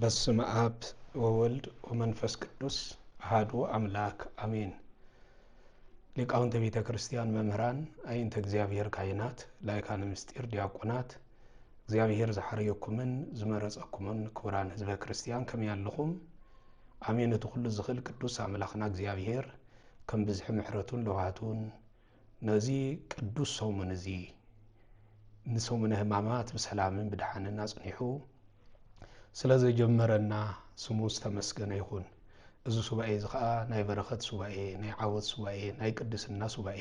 በስመ አብ ወወልድ ወመንፈስ ቅዱስ አሐዱ አምላክ አሜን። ሊቃውንተ ቤተ ክርስቲያን መምህራን፣ አይንተ እግዚአብሔር ካህናት፣ ላይካነ ምስጢር ዲያቆናት፣ እግዚአብሔር ዘሐረየኩምን ዝመረጸኩምን ክቡራን ህዝበ ክርስቲያን ከመያለኹም አሜን። ተኹሉ ዝኽእል ቅዱስ አምላኽና እግዚአብሔር ከም ብዝሕ ምሕረቱን ለዋቱን ነዚ ቅዱስ ሰሙን እዚ ንሰሙነ ሕማማት በሰላምን በደህናን አጽኒሑ ስለዚህ ጀመረና ስሙ ተመስገነ ይሁን። እዚ ሱባኤ ዝኸአ ናይ በረኸት ሱባኤ፣ ናይ ዓወት ሱባኤ፣ ናይ ቅድስና ሱባኤ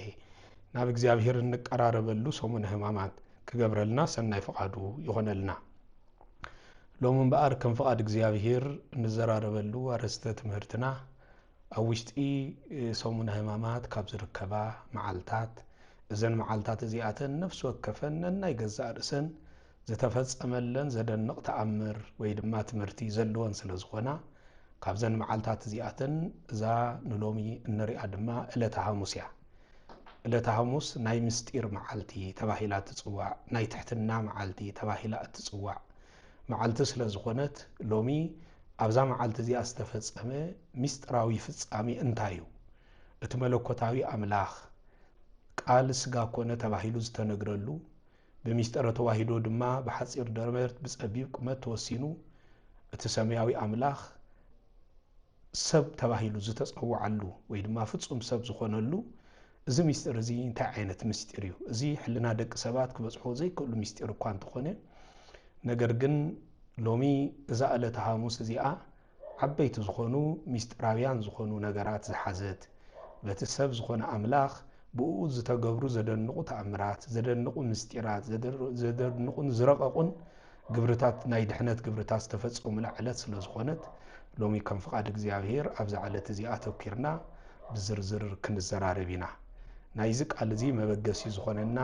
ናብ እግዚአብሔር እንቀራረበሉ ሰሙነ ሕማማት ክገብረልና ሰናይ ፈቃዱ ይሆነልና። ሎሚ እምበኣር ከም ፈቃድ እግዚአብሔር እንዘራረበሉ አርእስተ ትምህርትና ኣብ ውሽጢ ሰሙነ ሕማማት ካብ ዝርከባ መዓልታት እዘን መዓልታት እዚኣተን ነፍሲ ወከፈን ነናይ ገዛእ ርእሰን ዝተፈጸመለን ዘደንቕ ተኣምር ወይ ድማ ትምህርቲ ዘለወን ስለ ዝኾና ካብዘን መዓልታት እዚኣተን እዛ ንሎሚ እንሪኣ ድማ ዕለተ ሐሙስ እያ። ዕለተ ሐሙስ ናይ ምስጢር መዓልቲ ተባሂላ ትጽዋዕ፣ ናይ ትሕትና መዓልቲ ተባሂላ እትጽዋዕ መዓልቲ ስለ ዝኾነት ሎሚ ኣብዛ መዓልቲ እዚኣ ዝተፈጸመ ምስጢራዊ ፍጻሜ እንታይ እዩ? እቲ መለኮታዊ ኣምላኽ ቃል ስጋ ኮነ ተባሂሉ ዝተነግረሉ በሚስጥረ ተዋሂዶ ድማ በሐፂር ደርመት በጸቢብ ቁመት ተወሲኑ እቲ ሰማያዊ አምላኽ ሰብ ተባሂሉ ዝተጸውዓሉ ወይ ድማ ፍጹም ሰብ ዝኾነሉ እዚ ምስጢር እዚ እንታይ ዓይነት ምስጢር እዩ? እዚ ሕልና ደቂ ሰባት ክበጽሖ ዘይክእሉ ምስጢር እኳ እንተኾነ ነገር ግን ሎሚ እዛ ዕለተ ሐሙስ እዚኣ ዓበይቲ ዝኾኑ ምስጢራውያን ዝኾኑ ነገራት ዝሓዘት በቲ ሰብ ዝኾነ አምላኽ ብኡ ዝተገብሩ ዘደንቁ ተኣምራት፣ ዘደንቁ ምስጢራት፣ ዘደንቁን ዝረቐቁን ግብርታት ናይ ድሕነት ግብርታት ዝተፈጸሙላ ዕለት ስለ ዝኾነት ሎሚ ከም ፍቃድ እግዚአብሔር ኣብዛ ዕለት እዚኣ ተኪርና ብዝርዝር ክንዘራረብ ኢና። ናይዚ ቃል እዚ መበገሲ ዝኾነና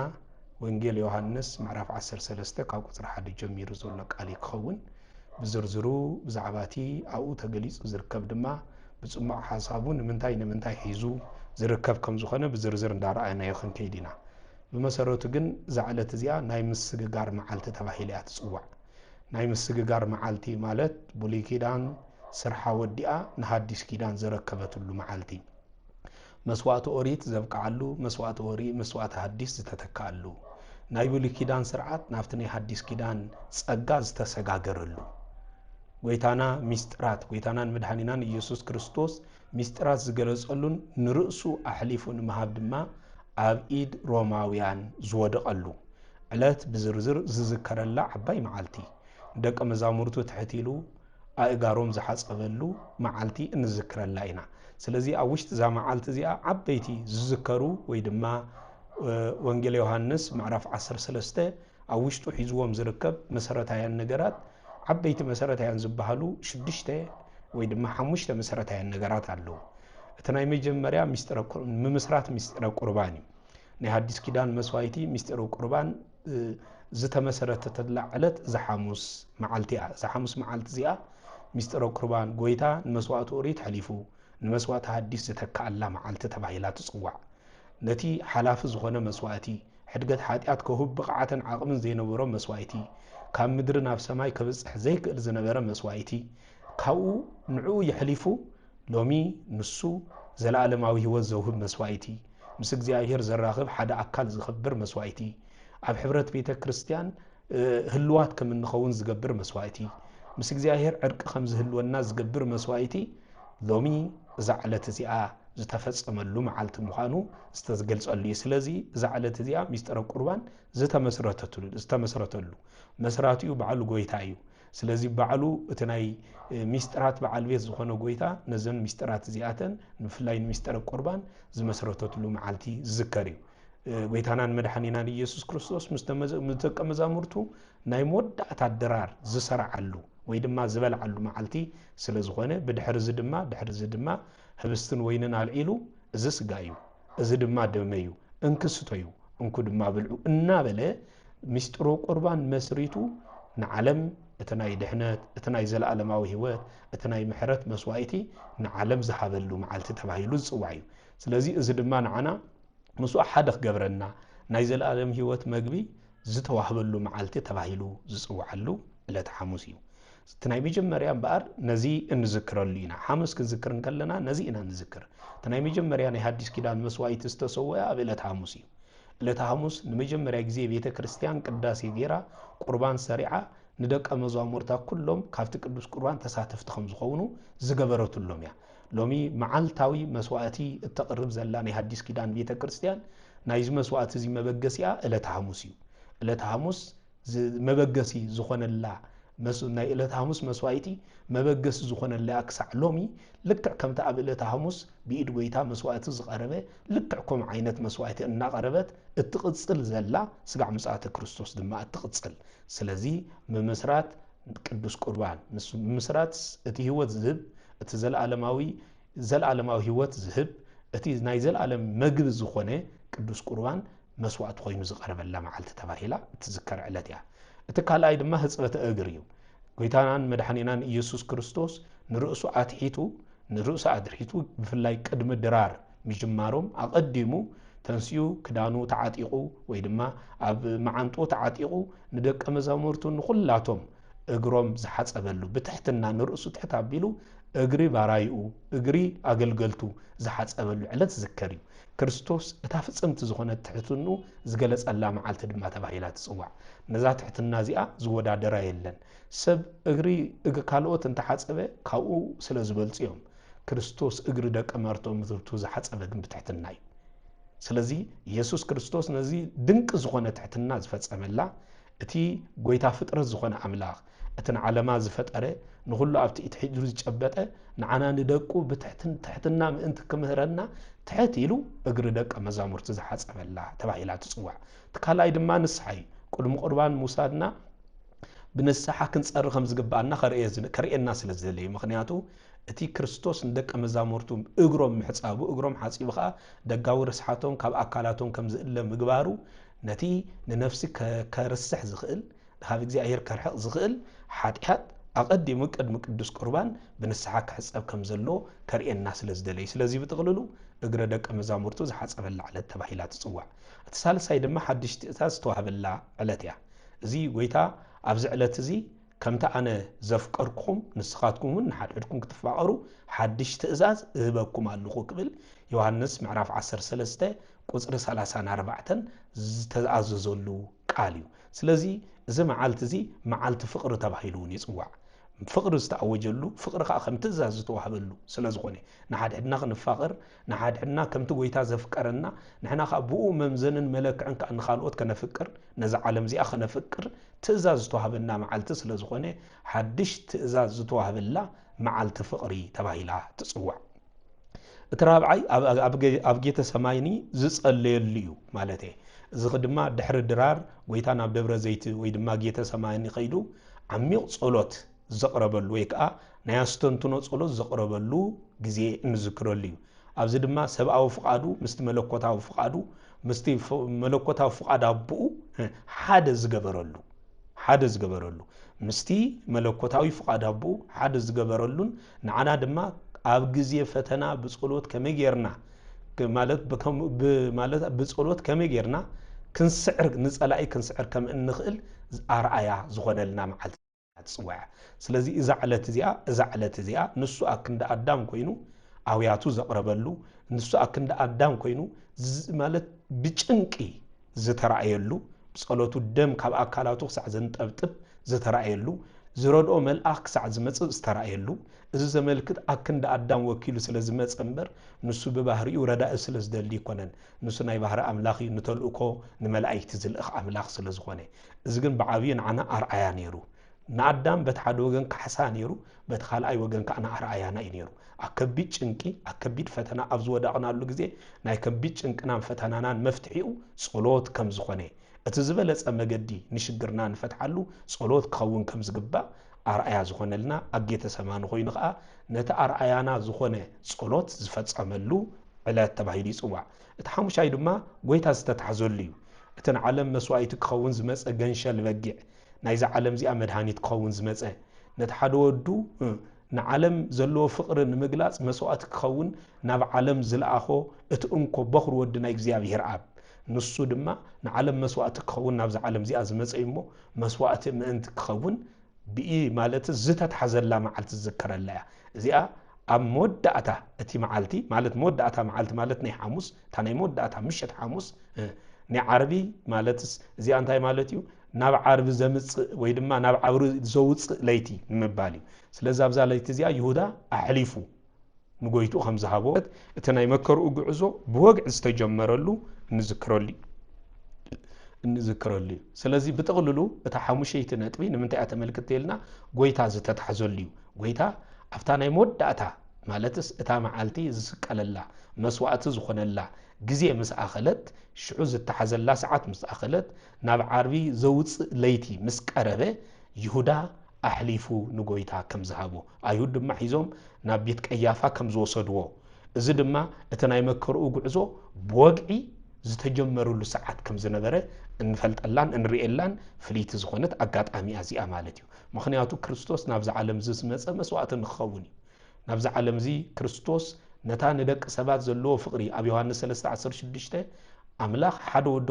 ወንጌል ዮሐንስ ምዕራፍ 13 ካብ ቁጽሪ 1 ጀሚሩ ዘሎ ቃል ይኸውን። ብዝርዝሩ ብዛዕባ እቲ ኣብኡ ተገሊጹ ዝርከብ ድማ ብጽማቕ ሓሳቡ ንምንታይ ሒዙ ዝርከብ ከም ዝኾነ ብዝርዝር እንዳረኣየናዮ ክንከይድ ኢና። ብመሰረቱ ግን እዛ ዕለት እዚኣ ናይ ምስግጋር መዓልቲ ተባሂላ እያ ትጽዋዕ። ናይ ምስግጋር መዓልቲ ማለት ብሉይ ኪዳን ስርሓ ወዲኣ ንሓዲስ ኪዳን ዝረከበትሉ መዓልቲ፣ መስዋዕቲ ኦሪት ዘብቅዓሉ፣ መስዋዕቲ ሓዲስ ዝተተካሉ፣ ናይ ብሉይ ኪዳን ስርዓት ናብቲ ናይ ሓዲስ ኪዳን ጸጋ ዝተሰጋገረሉ፣ ጎይታና ምስጢራት ጎይታናን መድኃኒናን ኢየሱስ ክርስቶስ ምስጢራት ዝገለጸሉን ንርእሱ ኣሕሊፉ ንምሃብ ድማ ኣብ ኢድ ሮማውያን ዝወደቐሉ ዕለት ብዝርዝር ዝዝከረላ ዓባይ መዓልቲ፣ ደቀ መዛሙርቱ ትሕቲሉ ኣእጋሮም ዝሓጸበሉ መዓልቲ እንዝክረላ ኢና። ስለዚ ኣብ ውሽጢ እዛ መዓልቲ እዚኣ ዓበይቲ ዝዝከሩ ወይ ድማ ወንጌል ዮሐንስ ምዕራፍ 13 ኣብ ውሽጡ ሒዝዎም ዝርከብ መሰረታውያን ነገራት ዓበይቲ መሰረታውያን ዝበሃሉ 6 ወይ ድማ 5 መሰረታውያን ነገራት ኣለዉ። እቲ ናይ መጀመርያ ምምስራት ምስጢረ ቁርባን እዩ። ናይ ሓዲስ ኪዳን መስዋዕቲ ምስጢረ ቁርባን ዝተመሰረተትላ ዕለት እዛ ሐሙስ መዓልቲ እያ። እዛ ሐሙስ መዓልቲ እዚኣ ምስጢረ ቁርባን ጎይታ ንመስዋዕቲ ኦሪት ሓሊፉ ንመስዋዕቲ ሓዲስ ዝተካኣላ መዓልቲ ተባሂላ ትጽዋዕ። ነቲ ሓላፊ ዝኾነ መስዋዕቲ ሕድገት ኃጢአት ከሁብ ብቕዓትን ዓቕምን ዘይነበሮ መስዋዕቲ ካብ ምድሪ ናብ ሰማይ ከብጽሕ ዘይክእል ዝነበረ መስዋዕቲ ካብኡ ንዑ ይሕሊፉ ሎሚ ንሱ ዘለዓለማዊ ህይወት ዘውህብ መስዋዕቲ፣ ምስ እግዚአብሔር ዘራኽብ ሓደ አካል ዝኽብር መስዋዕቲ፣ ኣብ ሕብረት ቤተ ክርስቲያን ህልዋት ከም እንኸውን ዝገብር መስዋዕቲ፣ ምስ እግዚአብሔር ዕርቂ ከም ዝህልወና ዝገብር መስዋዕቲ ሎሚ እዛ ዕለት እዚኣ ዝተፈጸመሉ መዓልቲ ምዃኑ ዝተገልጸሉ እዩ። ስለዚ እዛ ዕለት እዚኣ ምስጢረ ቁርባን ዝተመስረተሉ መስራቲኡ በዓሉ ጎይታ እዩ። ስለዚ በዓሉ እቲ ናይ ምስጢራት በዓል ቤት ዝኾነ ጎይታ ነዘን ምስጢራት እዚኣተን ንፍላይ ምስጢረ ቁርባን ዝመስረተሉ መዓልቲ ዝዝከር እዩ። ጎይታናን መድኃኒናን ኢየሱስ ክርስቶስ ምስ ደቀ መዛሙርቱ ናይ መወዳእታ ኣደራር ዝሰርዓሉ ወይ ድማ ዝበልዓሉ መዓልቲ ስለ ዝኾነ ድሕሪ እዚ ድማ ህብስትን ወይንን አልዒሉ እዚ ስጋ እዩ፣ እዚ ድማ ደመ እዩ፣ እንክስተዩ እንኩ ድማ ብልዑ እናበለ ምስጢረ ቁርባን መስሪቱ ንዓለም እቲ ናይ ድሕነት፣ እቲ ናይ ዘለዓለማዊ ህይወት፣ እቲ ናይ ምሕረት መስዋዕቲ ንዓለም ዝሃበሉ መዓልቲ ተባሂሉ ዝጽዋዕ እዩ። ስለዚ እዚ ድማ ንዓና ምስኡ ሓደ ክገብረና ናይ ዘለዓለም ህይወት መግቢ ዝተዋህበሉ መዓልቲ ተባሂሉ ዝጽዋዓሉ ዕለተ ሐሙስ እዩ። تناي مجمريا بار نزي نذكر لينا حامس كذكر نكلنا نزي إنا نذكر تناي مجمريا نحدث كده مسويت استسوى أبلة حاموسي إلة حاموس نمجمريا جزي بيت كريستيان قداسي غيرا قربان سريعة ندق أمزامورتا كلهم كافت قدوس قربان تساتف تخمز خونو زغبرت لهم يا لومي معالتاوي مسواتي التقرب زلاني حدث كده بيت كريستيان نايز مسوات زي مبغسيا إلة حاموسي إلة حاموس مبغسي زخون الله ناي إلة حاموس مسواتي مبغس زخون الله أكسع لومي لكع كم تأب إلة حاموس بيد ويتا مسوات زقربه لكعكم عينة مسوات إن قربت التقصل زلا سقع مسات كريستوس دما التقصل سلازي ممسرات قدوس قربان ممسرات اتي هوت زهب اتي زل عالماوي هوت زهب اتي ناي زل عالم مغب زخونه قدوس قربان مسوات خوينو زقربلا معلت تباهيلا تذكر علتيا اتكالاي دما حصبت اغريو ጎይታናን መድኃኒናን ኢየሱስ ክርስቶስ ንርእሱ አትሒቱ ንርእሱ አድርሒቱ ብፍላይ ቅድመ ድራር ምጅማሮም አቀዲሙ ተንሲዩ ክዳኑ ተዓጢቁ ወይ ድማ አብ ማዓንጦ ተዓጢቁ ንደቀ መዛሙርቱ ንኹላቶም እግሮም ዝሓጸበሉ ብትሕትና ንርእሱ ትሕት አቢሉ እግሪ ባራይኡ እግሪ አገልገልቱ ዝሓጸበሉ ዕለት ዝከር እዩ ክርስቶስ እታ ፍጽምቲ ዝኾነ ትሕትኑ ዝገለጸላ መዓልቲ ድማ ተባሂላ ትጽዋዕ ነዛ ትሕትና እዚኣ ዝወዳደራ የለን ሰብ እግሪ ካልኦት እንተሓጸበ ካብኡ ስለ ዝበልጽ እዮም ክርስቶስ እግሪ ደቀ መርቶም ምትብቱ ዝሓጸበ ግን ብትሕትና እዩ ስለዚ ኢየሱስ ክርስቶስ ነዚ ድንቅ ዝኾነ ትሕትና ዝፈጸመላ እቲ ጎይታ ፍጥረት ዝኾነ አምላኽ እተን ዓለማ ዝፈጠረ ንኹሉ ኣብቲ ኢትሒዱ ዝጨበጠ ንዓና ንደቁ ብትሕትና ምእንቲ ክምህረና ትሕት ኢሉ እግሪ ደቀ መዛሙርቱ ዝሓጸበላ ተባሂላ ትጽዋዕ ትካላይ ድማ ንስሐይ ቅድሚ ቁርባን ሙሳድና ብንስሐ ክንጸር ከም ዝግባአና ከርእየና ስለ ዝደለየ ምክንያቱ እቲ ክርስቶስ ንደቀ መዛሙርቱ እግሮም ምሕጻቡ እግሮም ሓጺብኻ ደጋዊ ርስሓቶም ካብ አካላቶም ከም ዝእለ ምግባሩ ነቲ ንነፍሲ ከርስሕ ዝኽእል ካብ እግዚአብሔር ከርሕቕ ዝኽእል ሓጢያት አቀዲሙ ቅድሚ ቅዱስ ቁርባን ብንስሐ ክሕጸብ ከም ዘሎ ከርእየና ስለ ዝደለየ ስለዚ ብጥቕልሉ እግረ ደቀ መዛሙርቱ ዝሓጸበላ ዕለት ተባሂላ ትጽዋዕ እቲ ሳልሳይ ድማ ሓድሽ ትእዛዝ ዝተዋህበላ ዕለት እያ እዚ ጎይታ ኣብዚ ዕለት እዚ ከምታ ኣነ ዘፍቀርኩም ንስኻትኩም ንሓድሕድኩም ክትፋቀሩ ሓድሽ ትእዛዝ እህበኩም ኣለኹ ክብል ዮሐንስ ምዕራፍ 13 ቁጽሪ 34 ዝተኣዘዘሉ ቃል እዩ ስለዚ እዚ መዓልቲ እዚ መዓልቲ ፍቅሪ ተባሂሉ ይጽዋዕ ፍቅሪ ዝተኣወጀሉ ፍቅሪ ከዓ ከም ትእዛዝ ዝተዋህበሉ ስለዝኾነ ንሓድሕድና ክንፋቀር ንሓድሕድና ከምቲ ጎይታ ዘፍቀረና ንሕና ከዓ ብኡ መምዘንን መለክዕን ከዓ ንኻልኦት ከነፍቅር ነዚ ዓለም እዚኣ ከነፍቅር ትእዛዝ ዝተዋህበና መዓልቲ ስለዝኾነ ሓድሽ ትእዛዝ ዝተዋህበላ መዓልቲ ፍቅሪ ተባሂላ ትጽዋዕ እቲ ራብዓይ ኣብ ጌተ ሰማይኒ ዝጸለየሉ እዩ ማለት እዩ እዚ ድማ ድሕሪ ድራር ጎይታ ናብ ደብረ ዘይቲ ወይ ድማ ጌተ ሰማይኒ ኸይዱ ዓሚቕ ጸሎት ዘቕረበሉ ወይ ከዓ ናይ አስተንትኖ ጸሎት ዘቕረበሉ ግዜ እንዝክረሉ እዩ ኣብዚ ድማ ሰብኣዊ ፍቃዱ ምስቲ መለኮታዊ ፍቃዱ ምስቲ መለኮታዊ ፍቃድ አብኡ ሓደ ዝገበረሉ ምስቲ መለኮታዊ ፍቃድ አብኡ ሓደ ዝገበረሉን ንዓና ድማ ኣብ ግዜ ፈተና ብጸሎት ከመጌርና ማለት ብጸሎት ከመጌርና ክንስዕር ንጸላኢ ክንስዕር ከም እንኽእል ኣርአያ ዝኾነልና መዓልቲ ጽዋዕ ስለዚ እዛ ዕለት እዚኣ ንሱ አክንደ አዳም ኮይኑ አውያቱ ዘቅረበሉ ንሱ አክንደ አዳም ኮይኑ ማለት ብጭንቂ ዝተራእየሉ ጸሎቱ ደም ካብ አካላቱ ክሳዕ ዘንጠብጥብ ዝተራእየሉ ዝረድኦ መልአክ ክሳዕ ዝመጽእ ዝተራእየሉ እዚ ዘመልክት አክንደ አዳም ወኪሉ ስለ ዝመጽ እምበር ንሱ በባህሪኡ ረዳእ ስለ ዝደሊ ይኮነን ንሱ ናይ ባህሪ አምላኽ ንተልእኮ ንመላእክቲ ዝልእኽ አምላኽ ስለ ዝኾነ እዚ ግን ብዓብይ ንዓና አርአያ ነይሩ ንአዳም በተሓደ ወገን ካሕሳ ነይሩ በተኻልኣይ ወገን ከዓ አርአያና እዩ ነይሩ አከቢድ ጭንቂ አከቢድ ፈተና ኣብ ዝወዳቕናሉ ግዜ ናይ ከቢድ ጭንቅናን ፈተናናን መፍትሒኡ ጸሎት ከም ዝኾነ እቲ ዝበለጸ መገዲ ንሽግርና ንፈትሓሉ ጸሎት ክኸውን ከም ዝግባእ አርአያ ዝኾነልና ኣብ ጌተ ሰማኒ ኮይኑ ከዓ ነቲ አርአያና ዝኾነ ጸሎት ዝፈጸመሉ ዕለት ተባሂሉ ይጽዋዕ እቲ ሓሙሻይ ድማ ጎይታ ዝተታሕዘሉ እዩ እቲ ንዓለም መስዋዕቲ ክኸውን ዝመጸ ገንሸል በጊዕ ናይዚ ዓለም እዚኣ መድሃኒት ክኸውን ዝመጸ ነቲ ሓደ ወዱ ንዓለም ዘለዎ ፍቅሪ ንምግላጽ መስዋዕቲ ክኸውን ናብ ዓለም ዝለኣኾ እቲ እንኮ በኽሪ ወዲ ናይ እግዚአብሔር አብ ንሱ ድማ ንዓለም መስዋዕቲ ክኸውን ናብዚ ዓለም እዚኣ ዝመጸ እሞ መስዋዕቲ ምእንቲ ክኸውን بي مالت زتت حزلا معلت تذكر الله زيا ام مودعتا اتي معلتي مالت مودعتا معلت مالت ني حاموس تاني مودعتا مشت حاموس ني عربي مالت زي انتي مالتيو ناب عرب زمص وي دما ناب عبر زوص ليتي مبالي سلازا ابزا ليتي زيا يهودا احليفو نغويتو خمس هابو اتناي مكرو غعزو بوغ استجمرلو نذكرلي سلازي بتقللو اتا حموشيت نطبي نمنتي اتملكتيلنا غويتا زتتحزليو غويتا افتاناي موداتا مالتس اتا معالتي زسقللا مسواعت زخونلا غزي مس اخلت شعو زتحزلا ساعات مس اخلت ناب عربي زوص ليتي مس قربه يهودا احليفو نغويتا كم زهابو ايهود دما حيزوم ناب بيت قيافا كم زوسدو እዚ ድማ እተናይ መከርኡ ጉዕዞ በወግዒ ዝተጀመረሉ ሰዓት ከም ዝነበረ እንፈልጠላን እንሪኤላን ፍሊት ዝኾነት አጋጣሚ አዚኣ ማለት እዩ ምክንያቱ ክርስቶስ ናብዛ ዓለም ዝመፀ መስዋዕት ንኸውን ናብዛ ዓለም ዚ ክርስቶስ ነታ ንደቅ ሰባት ዘለዎ ፍቅሪ ኣብ ዮሐንስ 3:16 አምላኽ ሓደ ወዲ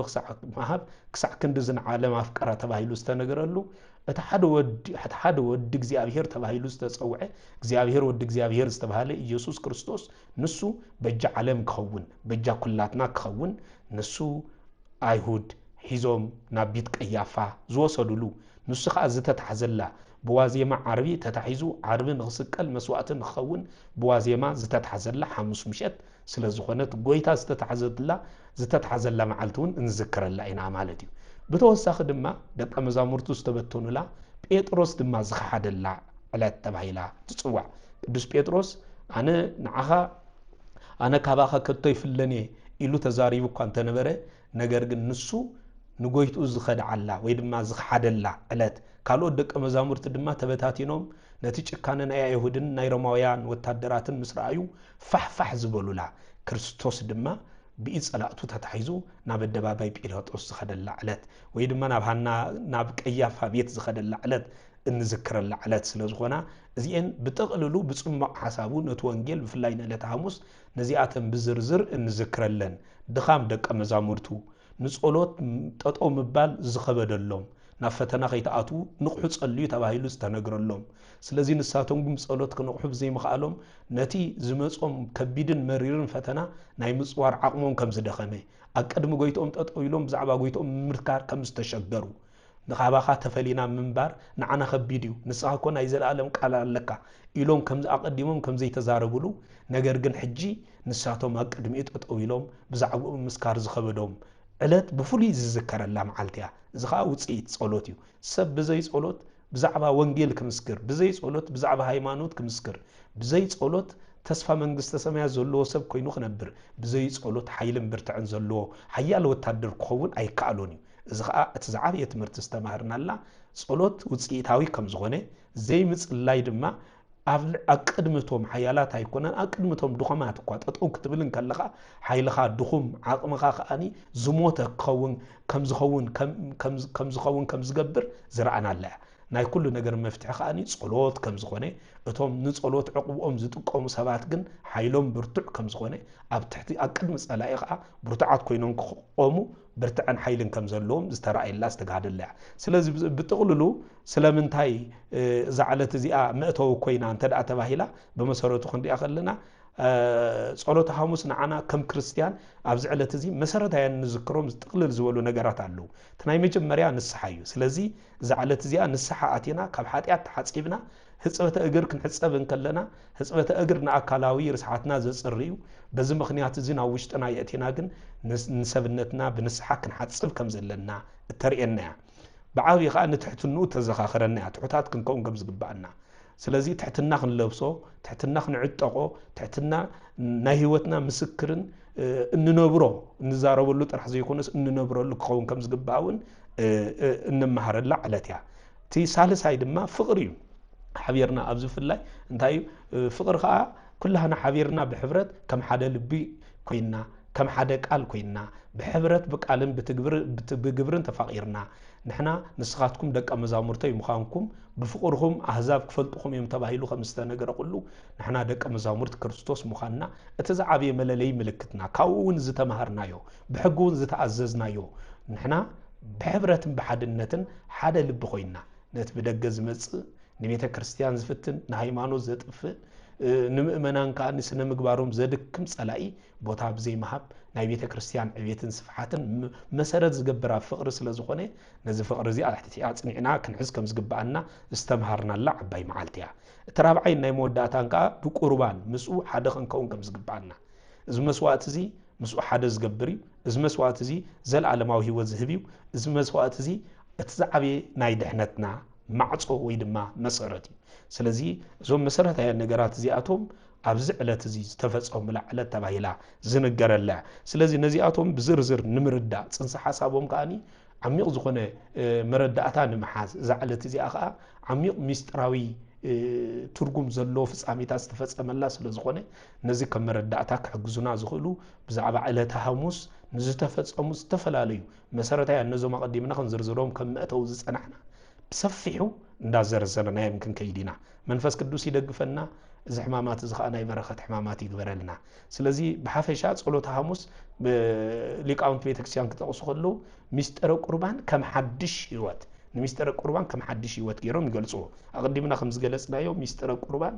ክሳዕ ክንዲ ዝን ዓለም አፍቀራ ተባሂሉ ዝተነገረሉ እቲ ሓደ ወዲ እግዚአብሔር ተባሂሉ ዝተጸውዐ እግዚአብሔር ወዲ እግዚአብሔር ዝተባሃለ ኢየሱስ ክርስቶስ ንሱ በጃ ዓለም ክኸውን በጃ ኩላትና ክኸውን ንሱ አይሁድ ሒዞም ናብ ቤት ቀያፋ ዝወሰዱሉ ንሱ ኸ ዝተታሕዘላ በዋዜማ ዓርቢ ተታሒዙ ዓርብን ንኽስቀል መስዋዕትን ክኸውን በዋዜማ ዝተታሕዘላ ሐሙስ ምሸት ስለዝኾነት ጎይታ ዝተታሕዘላ መዓልቱን እንዝክረላ ኢና ማለት እዩ بتوسخ دما دق مزامورتو استبتونلا بيتروس دما زخحدلا علات تبايلا تصوع قدوس بيتروس انا نعها انا كاباخا كتو يفلني إلو تزاريبو كان تنبره نجر ግን ንሱ ንጎይቱ ዝኸድዓላ ወይ ድማ ዝኸሓደላ ዕለት ካልኦት ደቀ መዛሙርት ድማ ተበታቲኖም ነቲ ጭካነ ናይ አይሁድን ናይ ሮማውያን ወታደራትን ምስራዩ ፋሕፋሕ ዝበሉላ ክርስቶስ ድማ بإصلاته تتحيزو ناب الدبابي بيلاطوس زخدل علت ويدما ناب قيافا بيت زخدل علت انذكر العلت سلازخونا زين بتقللو بصمع حسابو نت وانجيل بفلاينا لتحمس نزياتن بزرزر انذكرلن دخام دق مزامورتو نصلوت ططو مبال زخبدلهم نافتنا خيتاتو نقحو صليو تبايلو استنغرلهم ስለዚህ ንሳቶም ግን ጸሎት ከነቁብ ዘይ መኻሎም ነቲ ዝመጾም ከቢድን መሪርን ፈተና ናይ ምጽዋር ዓቅሞም ከም ዝደኸመ አቀድም ጎይቶም ጠጠውይሎም ብዛዕባ ጎይቶም ምርካር ከም ዝተሸገሩ ንኻባኻ ተፈሊና ምንባር ንዓና ከቢድዩ ንስኻ ኮ ናይ ዘላለም ቃል ኣለካ ኢሎም ከም አቀድሞም ከም ዘይተዛረቡሉ ነገር ግን ሕጂ ንሳቶም አቀድም ጠጠውይሎም ብዛዕባ ምስካር ዝኸበዶም ዕለት ብፉሊ ዝዝከረላ መዓልቲያ ዝኻ ውጽኢት ጸሎት እዩ ሰብ በዘይ ጸሎት بزعبا وانجيل كمسكر بزي صولت بزعبا هايمانوت كمسكر بزي صولت تسفى منغسته سمايا زلو سب كوينو خنبر بزي صولت حيلم برتعن زلو حيال وتادر كون اي كالوني زخا اتزعاب يتمرت استمارنا صولت وصيتاوي كم زغونه زي مصلاي دما اقدمتهم حيالات هيكونن اقدمتهم دخمات اكو تطو كتبلن كلخا حيلخا دخم عقمخا خاني زموت كون كم زخون كم زغبر زرعنا الله ናይ ኩሉ ነገር መፍትሕ ኻኒ ጸሎት ከም ዝኾነ እቶም ንጸሎት ዕቁቦም ዝጥቀሙ ሰባት ግን ሓይሎም ብርቱዕ ከም ዝኾነ ኣብ ትሕቲ አቅድም ጸላኢኻ ብርቱዓት ኮይኖም ክቆሙ ብርቱዕን ሓይልን ከም ዘለዎም ዝተራእየላ ዝተጋደለ ስለዚ ብጥቕልሉ ስለምንታይ ዛዕለት እዚኣ መእተው ኮይና እንተዳ ተባሂላ በመሰረቱ ክንዲያ ከለና ጸሎት ሐሙስ ንዓና ከም ክርስቲያን ኣብ ዝዕለት እዚ መሰረታዊን ንዝክሮም ጥቅልል ዝበሉ ነገራት አሉ ተናይ መጀመሪያ ንስሐ እዩ ስለዚ ዛዕለት እዚኣ ንስሐ አቲና ካብ ኃጢአት ተሓጺብና ህጽበተ እግር ክንሕጸብን ከለና ህጽበተ እግር ንአካላዊ ርስሓትና ዘጽርዩ በዚ ምኽንያት እዚ ናብ ውሽጥና የእቲና ግን ንሰብነትና ብንስሐ ክንሓጽብ ከም ዘለና ተርእየና ብዓብይ ኸ ንትሕትኑ ተዘኻኽረና ትሑታት ክንከውን ከም ዝግባአና ስለዚህ ትሕትና ክንለብሶ ትሕትና ክንዕጠቆ ትሕትና ናይ ህይወትና ምስክርን እንነብሮ እንዛረበሉ ጥራሕ ዘይኮነስ እንነብረሉ ክኸውን ከም ዝግባውን እንመሃረላ ዓለትያ ቲ ሳልሳይ ድማ ፍቅሪ እዩ ሓቢርና ኣብዚ ፍላይ እንታይ ፍቅር ኸ ኩላህና ሓቢርና ብሕብረት ከም ሓደ ልቢ ኮይና ከም ሓደ ቃል ኮይና بحبرت بقالن بتجبرن تفاقيرنا نحنا نسخاتكم دق مزامرتي مخانكم بفقرهم احزاب كفلطكم يم تباهيلو خمسته نغر كله نحنا دق مزامرت كريستوس مخاننا اتزعابي مللي ملكتنا كاون زتمهرنايو بحقون زتعززنايو نحنا بحبرت بحدنتن حدا لب خوينا نت بدجز مص نبيت كريستيان زفتن نهايمانو زطف ንምእመናን ካን ስነ ምግባሮም ዘድክም ጸላኢ ቦታ ብዘይ መሃብ ናይ ቤተ ክርስቲያን ዕብየትን ስፍሓትን መሰረት ዝገብራ ፍቅሪ ስለ ዝኾነ ነዚ ፍቅሪ እዚ ኣሕቲያ ጽኒዕና ክንሕዝ ከም ዝግባአና ዝተምሃርናላ ዓባይ መዓልቲያ ተራብዓይ ናይ መወዳእታን ካ ብቁርባን ምስኡ ሓደ ክንከውን ከም ዝግባአና እዚ መስዋዕት እዚ ምስኡ ሓደ ዝገብር እዚ መስዋዕት እዚ ዘለዓለማዊ ህይወት ዝህብ እዚ መስዋዕት እዚ እቲ ዝዓብየ ናይ ድሕነትና ማዕጾ ወይ ድማ መሰረት ስለዚ እዞም መሰረታዊ ነገራት እዚኣቶም ኣብዚ ዕለት እዚ ዝተፈጸሙ ዕለት ተባሂላ ዝንገረላ ስለዚ ነዚኣቶም ብዝርዝር ንምርዳእ ጽንሰ ሓሳቦም ካኒ ዓሚቕ ዝኾነ መረዳእታ ንምሓዝ ዝዕለት እዚኣ ከዓ ዓሚቕ ሚስጥራዊ ትርጉም ዘሎ ፍጻሜታት ዝተፈጸመላ ስለ ዝኾነ ነዚ ከም መረዳእታ ክሕግዙና ዝኽእሉ ብዛዕባ ዕለት ሐሙስ ንዝተፈጸሙ ዝተፈላለዩ መሰረታዊ ነዞም ኣቀዲምና ክንዝርዝሮም ከም መእተው ዝጸናሕና بسفحو እንዳዘረዘረና يمكن كيدينا منفس ቅዱስ ይደግፈና እዚ ሕማማት እዚ ኸኣና ይበረኸት ሕማማት ይግበረልና ስለዚ በሐፈሻ ጸሎት ሐሙስ ሊቃውንት ቤተክርስቲያን ክጠቅሱ ከሉ ሚስጥረ ቁርባን ከም ሐድሽ ህይወት ሚስጥረ ቁርባን ከም ሐድሽ ህይወት ገይሮም ይገልጹ አቀዲምና ከም ዝገለጽናዮ ሚስጥረ ቁርባን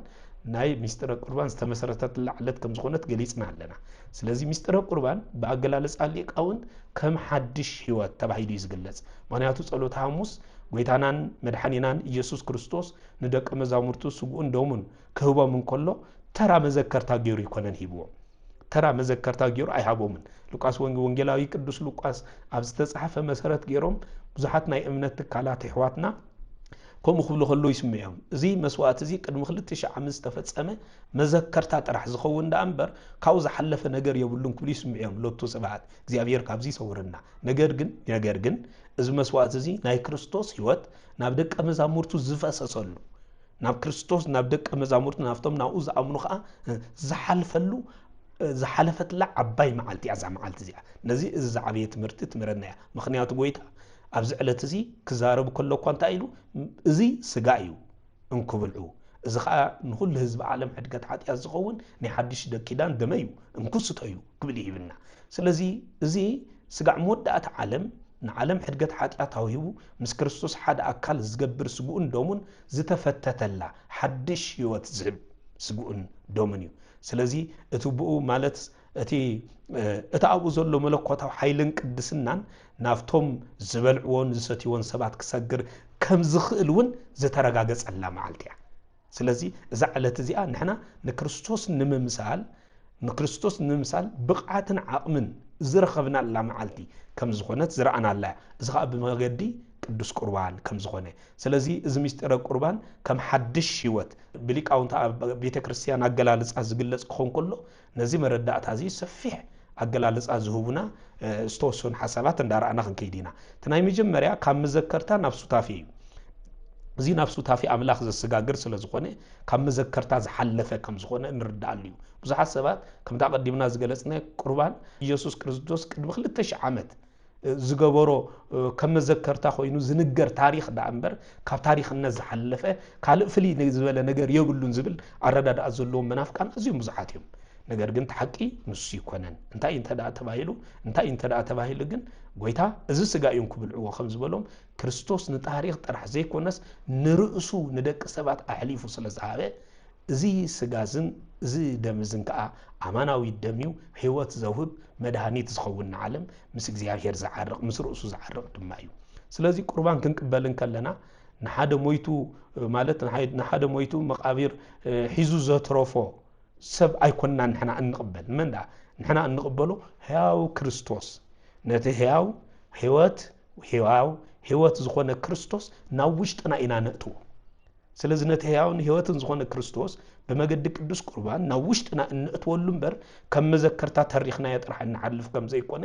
ናይ ሚስጥረ ቁርባን ዝተመሰረተት ለዓለት ከም ዝኾነት ገሊጽና ኣለና ስለዚ ሚስጥረ ቁርባን በአገላለጽ ሊቃውንት ከም ሐድሽ ህይወት ተባሂሉ ይዝገለጽ ምክንያቱ ጸሎት ሐሙስ ጎይታናን መድኃኒናን ኢየሱስ ክርስቶስ ንደቀ መዛሙርቱ ስጉኡን ደሙን ከህቦም እንከሎ ተራ መዘከርታ ገይሩ ይኮነን ሂብዎ ተራ መዘከርታ ገይሩ አይሃቦምን ሉቃስ ወንጌላዊ ቅዱስ ሉቃስ ኣብ ዝተጻሕፈ መሰረት ገይሮም ብዙሓት ናይ እምነት ትካላት ሕዋትና ከም ክብሉ ከሎ ይስምዑም እዚ መስዋዕት እዚ ቅድሚ 2000 ዓመት ተፈጸመ መዘከርታ ጥራሕ ዝኸውን ዳንበር ካው ዝሐለፈ ነገር የብሉን ክብሉ ይስምዑም ሎቱ ጽባዓት እግዚአብሔር ካብዚ ሰውርና ነገር ግን እዚ መስዋዕት እዚ ናይ ክርስቶስ ህይወት ናብ ደቀ መዛሙርቱ ዝፈሰሰሉ ናብ ክርስቶስ ናብ ደቀ መዛሙርቱ ናፍቶም ናኡ ዝኣምኑ ኸኣ ዝሐልፈሉ ዝሐለፈትላ ዓባይ መዓልቲ ኣዛ መዓልቲ እዚኣ ነዚ እዚ ዝዓብየ ትምህርቲ ትምረናያ ምኽንያቱ ጎይታ ኣብዚ ዕለት እዚ ክዛረብ ከሎ እኳ እንታይ ኢሉ እዚ ስጋ እዩ እንክብልዑ እዚ ኸኣ ንኹሉ ህዝቢ ዓለም ሕድገት ሓጢኣት ዝኸውን ናይ ሓድሽ ደቂዳን ደመ እዩ እንኩስተዩ ክብል ይብልና ስለዚ እዚ ስጋዕ መወዳእታ ዓለም ንዓለም ሕድገት ሓጢኣት ተውሂቡ ምስ ክርስቶስ ሓደ ኣካል ዝገብር ስጉኡን ደሙን ዝተፈተተላ ሓድሽ ህይወት ዝህብ ስጉኡን ደሙን እዩ ስለዚ እቲ ብኡ ማለት እቲ ኣብኡ ዘሎ መለኮታዊ ሓይልን ቅድስናን ናፍቶም ዝበልዕዎን ዝሰትይዎን ሰባት ክሰግር ከም ዝኽእል እውን ዝተረጋገጸላ መዓልቲ እያ ስለዚ እዛ ዕለት እዚኣ ንሕና ንክርስቶስ ንምምሳል ብቕዓትን ዓቕምን ዝረኸብናላ መዓልቲ ከም ዝኾነት ዝረአናላ እዚ ኸኣ ብመገዲ ቅዱስ ቁርባን ከም ዝኾነ ስለዚ እዚ ሚስጥረ ቁርባን ከም ሐድሽ ህይወት ብሊቃውንት ቤተ ክርስቲያን አገላለጻ ዝግለጽ ክኾን ከሎ ነዚ መረዳእታ እዚ ሰፊሕ አገላለጻ ዝህቡና ዝተወሰኑ ሓሳባት እንዳራእና ክንከይዲና ተናይ መጀመርያ ካብ መዘከርታ ናብ ሱታፊ እዚ ናብ ሱታፊ ኣምላኽ ዘሰጋግር ስለ ዝኾነ ካብ መዘከርታ ዝሐለፈ ከም ዝኾነ እንርዳእሉ እዩ ብዙሓት ሰባት ከም ተቀዲምና ዝገለጽና ቁርባን ኢየሱስ ክርስቶስ ቅድሚ 2000 ዓመት ዝገበሮ ከም መዘከርታ ኮይኑ ዝንገር ታሪኽ ዳእምበር ካብ ታሪኽነት ዝሐለፈ ካልእ ፍልይ ዝበለ ነገር የብሉን ዝብል ኣረዳድኣ ዘለዎም መናፍቃን ኣዝዮም ብዙሓት እዮም ነገር ግን ተሐቂ ንሱ ይኮነን እንታይ እንተዳ ተባሂሉ ግን ጎይታ እዚ ስጋ እዩ ክብልዕዎ ከም ዝበሎም ክርስቶስ ንታሪኽ ጥራሕ ዘይኮነስ ንርእሱ ንደቂ ሰባት ኣሕሊፉ ስለ ዝሃበ እዚ ስጋዝን እዚ ደምዝን ከዓ ኣማናዊ ደምዩ ህይወት ዘውህብ መድኃኒት ዝኸውን ዓለም ምስ እግዚአብሔር ዝዓርቕ ምስ ርእሱ ዝዓርቕ ድማ እዩ ስለዚ ቁርባን ክንቅበልን ከለና ንሓደ ሞይቱ ማለት ንሓደ ሞይቱ መቃብር ሒዙ ዘትረፎ ሰብ ኣይኮንና ንሕና እንቅበል መንዳ ንሕና እንቅበሎ ሕያው ክርስቶስ ነቲ ሕያው ህይወት ዝኾነ ክርስቶስ ናብ ውሽጥና ኢና ነእትዎ ስለዚህ ነቲ ሕያውን ህይወትን ዝኾነ ክርስቶስ በመገድ ቅዱስ ቁርባን ናብ ውሽጥና እንእትወሉ እምበር ከም መዘከርታ ተሪኽና የጥራሕ እንሓልፍ ከም ዘይኮነ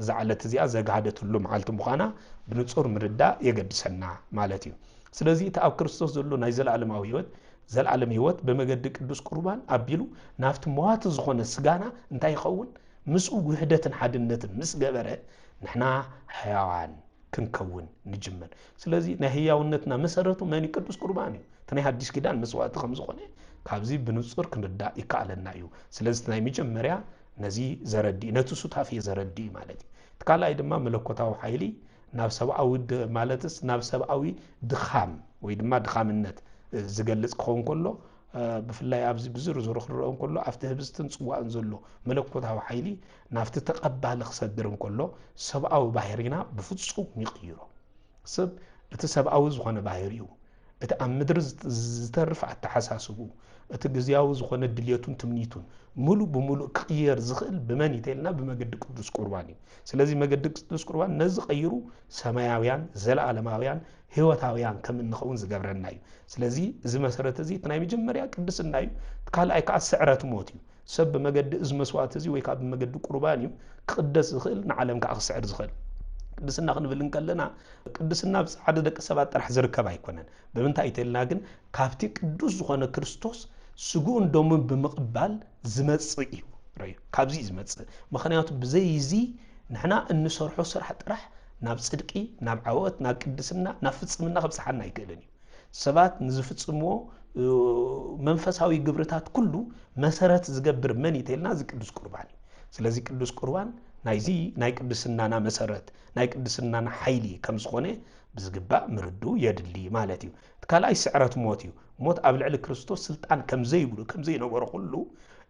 እዛ ዕለት እዚኣ ዘጋሃደትሉ መዓልቲ ምዃና ብንጹር ምርዳእ የገድሰና ማለት እዩ ስለዚህ እቲ ኣብ ክርስቶስ ዘሎ ናይ ዘለዓለም ህይወት በመገድ ቅዱስ ቁርባን ኣቢሉ ናፍቲ መዋት ዝኾነ ስጋና እንታይ ይኸውን ምስኡ ውህደትን ሓድነትን ምስ ገበረ ንሕና ሕያዋን ክንከውን ንጅመር ስለዚህ ናይ ህያውነትና መሰረቱ መን ቅዱስ ቁርባን እዩ ተናይ ሓድሽ ኪዳን መስዋዕት ከም ዝኾነ ካብዚ ብንጹር ክንርዳእ ይከኣለና እዩ ስለዚህ ናይ መጀመርያ ነዚ ዘረዲ ነቲ ሱታፊ ዘረዲ ማለት እዩ ተካላይ ድማ መለኮታዊ ሓይሊ ናብ ሰብኣዊ ማለትስ ናብ ሰብኣዊ ድኻም ወይ ድማ ድኻምነት ዝገልጽ ክኸውን ከሎ ብፍላይ ኣብዚ ብዝርዝሩ ክረአን ከሎ ኣብቲ ህብስትን ጽዋእን ዘሎ መለኮታዊ ሓይሊ ናብቲ ተቐባሊ ክሰድርን ከሎ ሰብኣዊ ባህሪና ብፍጹም ይቕይሮ ሰብ እቲ ሰብኣዊ ዝኾነ ባህሪኡ እቲ ኣብ ምድሪ ዝተርፍ ኣተሓሳስቡ እቲ ግዝያዊ ዝኾነ ድልየቱን ትምኒቱን ሙሉ ብሙሉእ ክቕየር ዝኽእል ብመን ይተልና ብመገዲ ቅዱስ ቁርባን እዩ ስለዚ መገዲ ቅዱስ ቁርባን ነዚ ቀይሩ ሰማያውያን ዘለዓለማውያን ህይወታውያን ከም እንኸውን ዝገብረና እዩ ስለዚ እዚ መሰረት እዚ ናይ መጀመርያ ቅድስና እዩ ካልኣይ ከዓ ስዕረት ሞት እዩ ሰብ ብመገዲ እዚ መስዋዕት እዚ ወይ ከዓ ብመገዲ ቁርባን እዩ ክቅደስ ዝኽእል ንዓለም ከዓ ክስዕር ዝኽእል ቅድስና ክንብል እንከለና ቅድስና ብጻዕዳ ደቂ ሰባት ጥራሕ ዝርከብ ኣይኮነን ብምንታይ ይተልና ግን ካብቲ ቅዱስ ዝኾነ ክርስቶስ ስጉኡን ደሙን ብምቕባል ዝመጽእ እዩ ራዩ ካብዚ ዝመጽእ ምኽንያቱ ብዘይዚ ንሕና እንሰርሖ ስራሕ ጥራሕ ናብ ጽድቂ ናብ ዓወት ናብ ቅድስና ናብ ፍጽምና ክብጽሓና ኣይክእልን እዩ ሰባት ንዝፍጽምዎ መንፈሳዊ ግብርታት ኩሉ መሰረት ዝገብር መን ይተልና እዚ ቅዱስ ቁርባን እዩ ስለዚ ቅዱስ ቁርባን ናይዚ ናይ ቅድስናና መሰረት ናይ ቅድስናና ሓይሊ ከም ዝኾነ ብዝግባእ ምርዱ የድሊ ማለት እዩ ካልኣይ ስዕረት ሞት እዩ ሞት ኣብ ልዕሊ ክርስቶስ ስልጣን ከም ዘይብሉ ከም ዘይነበረ ኩሉ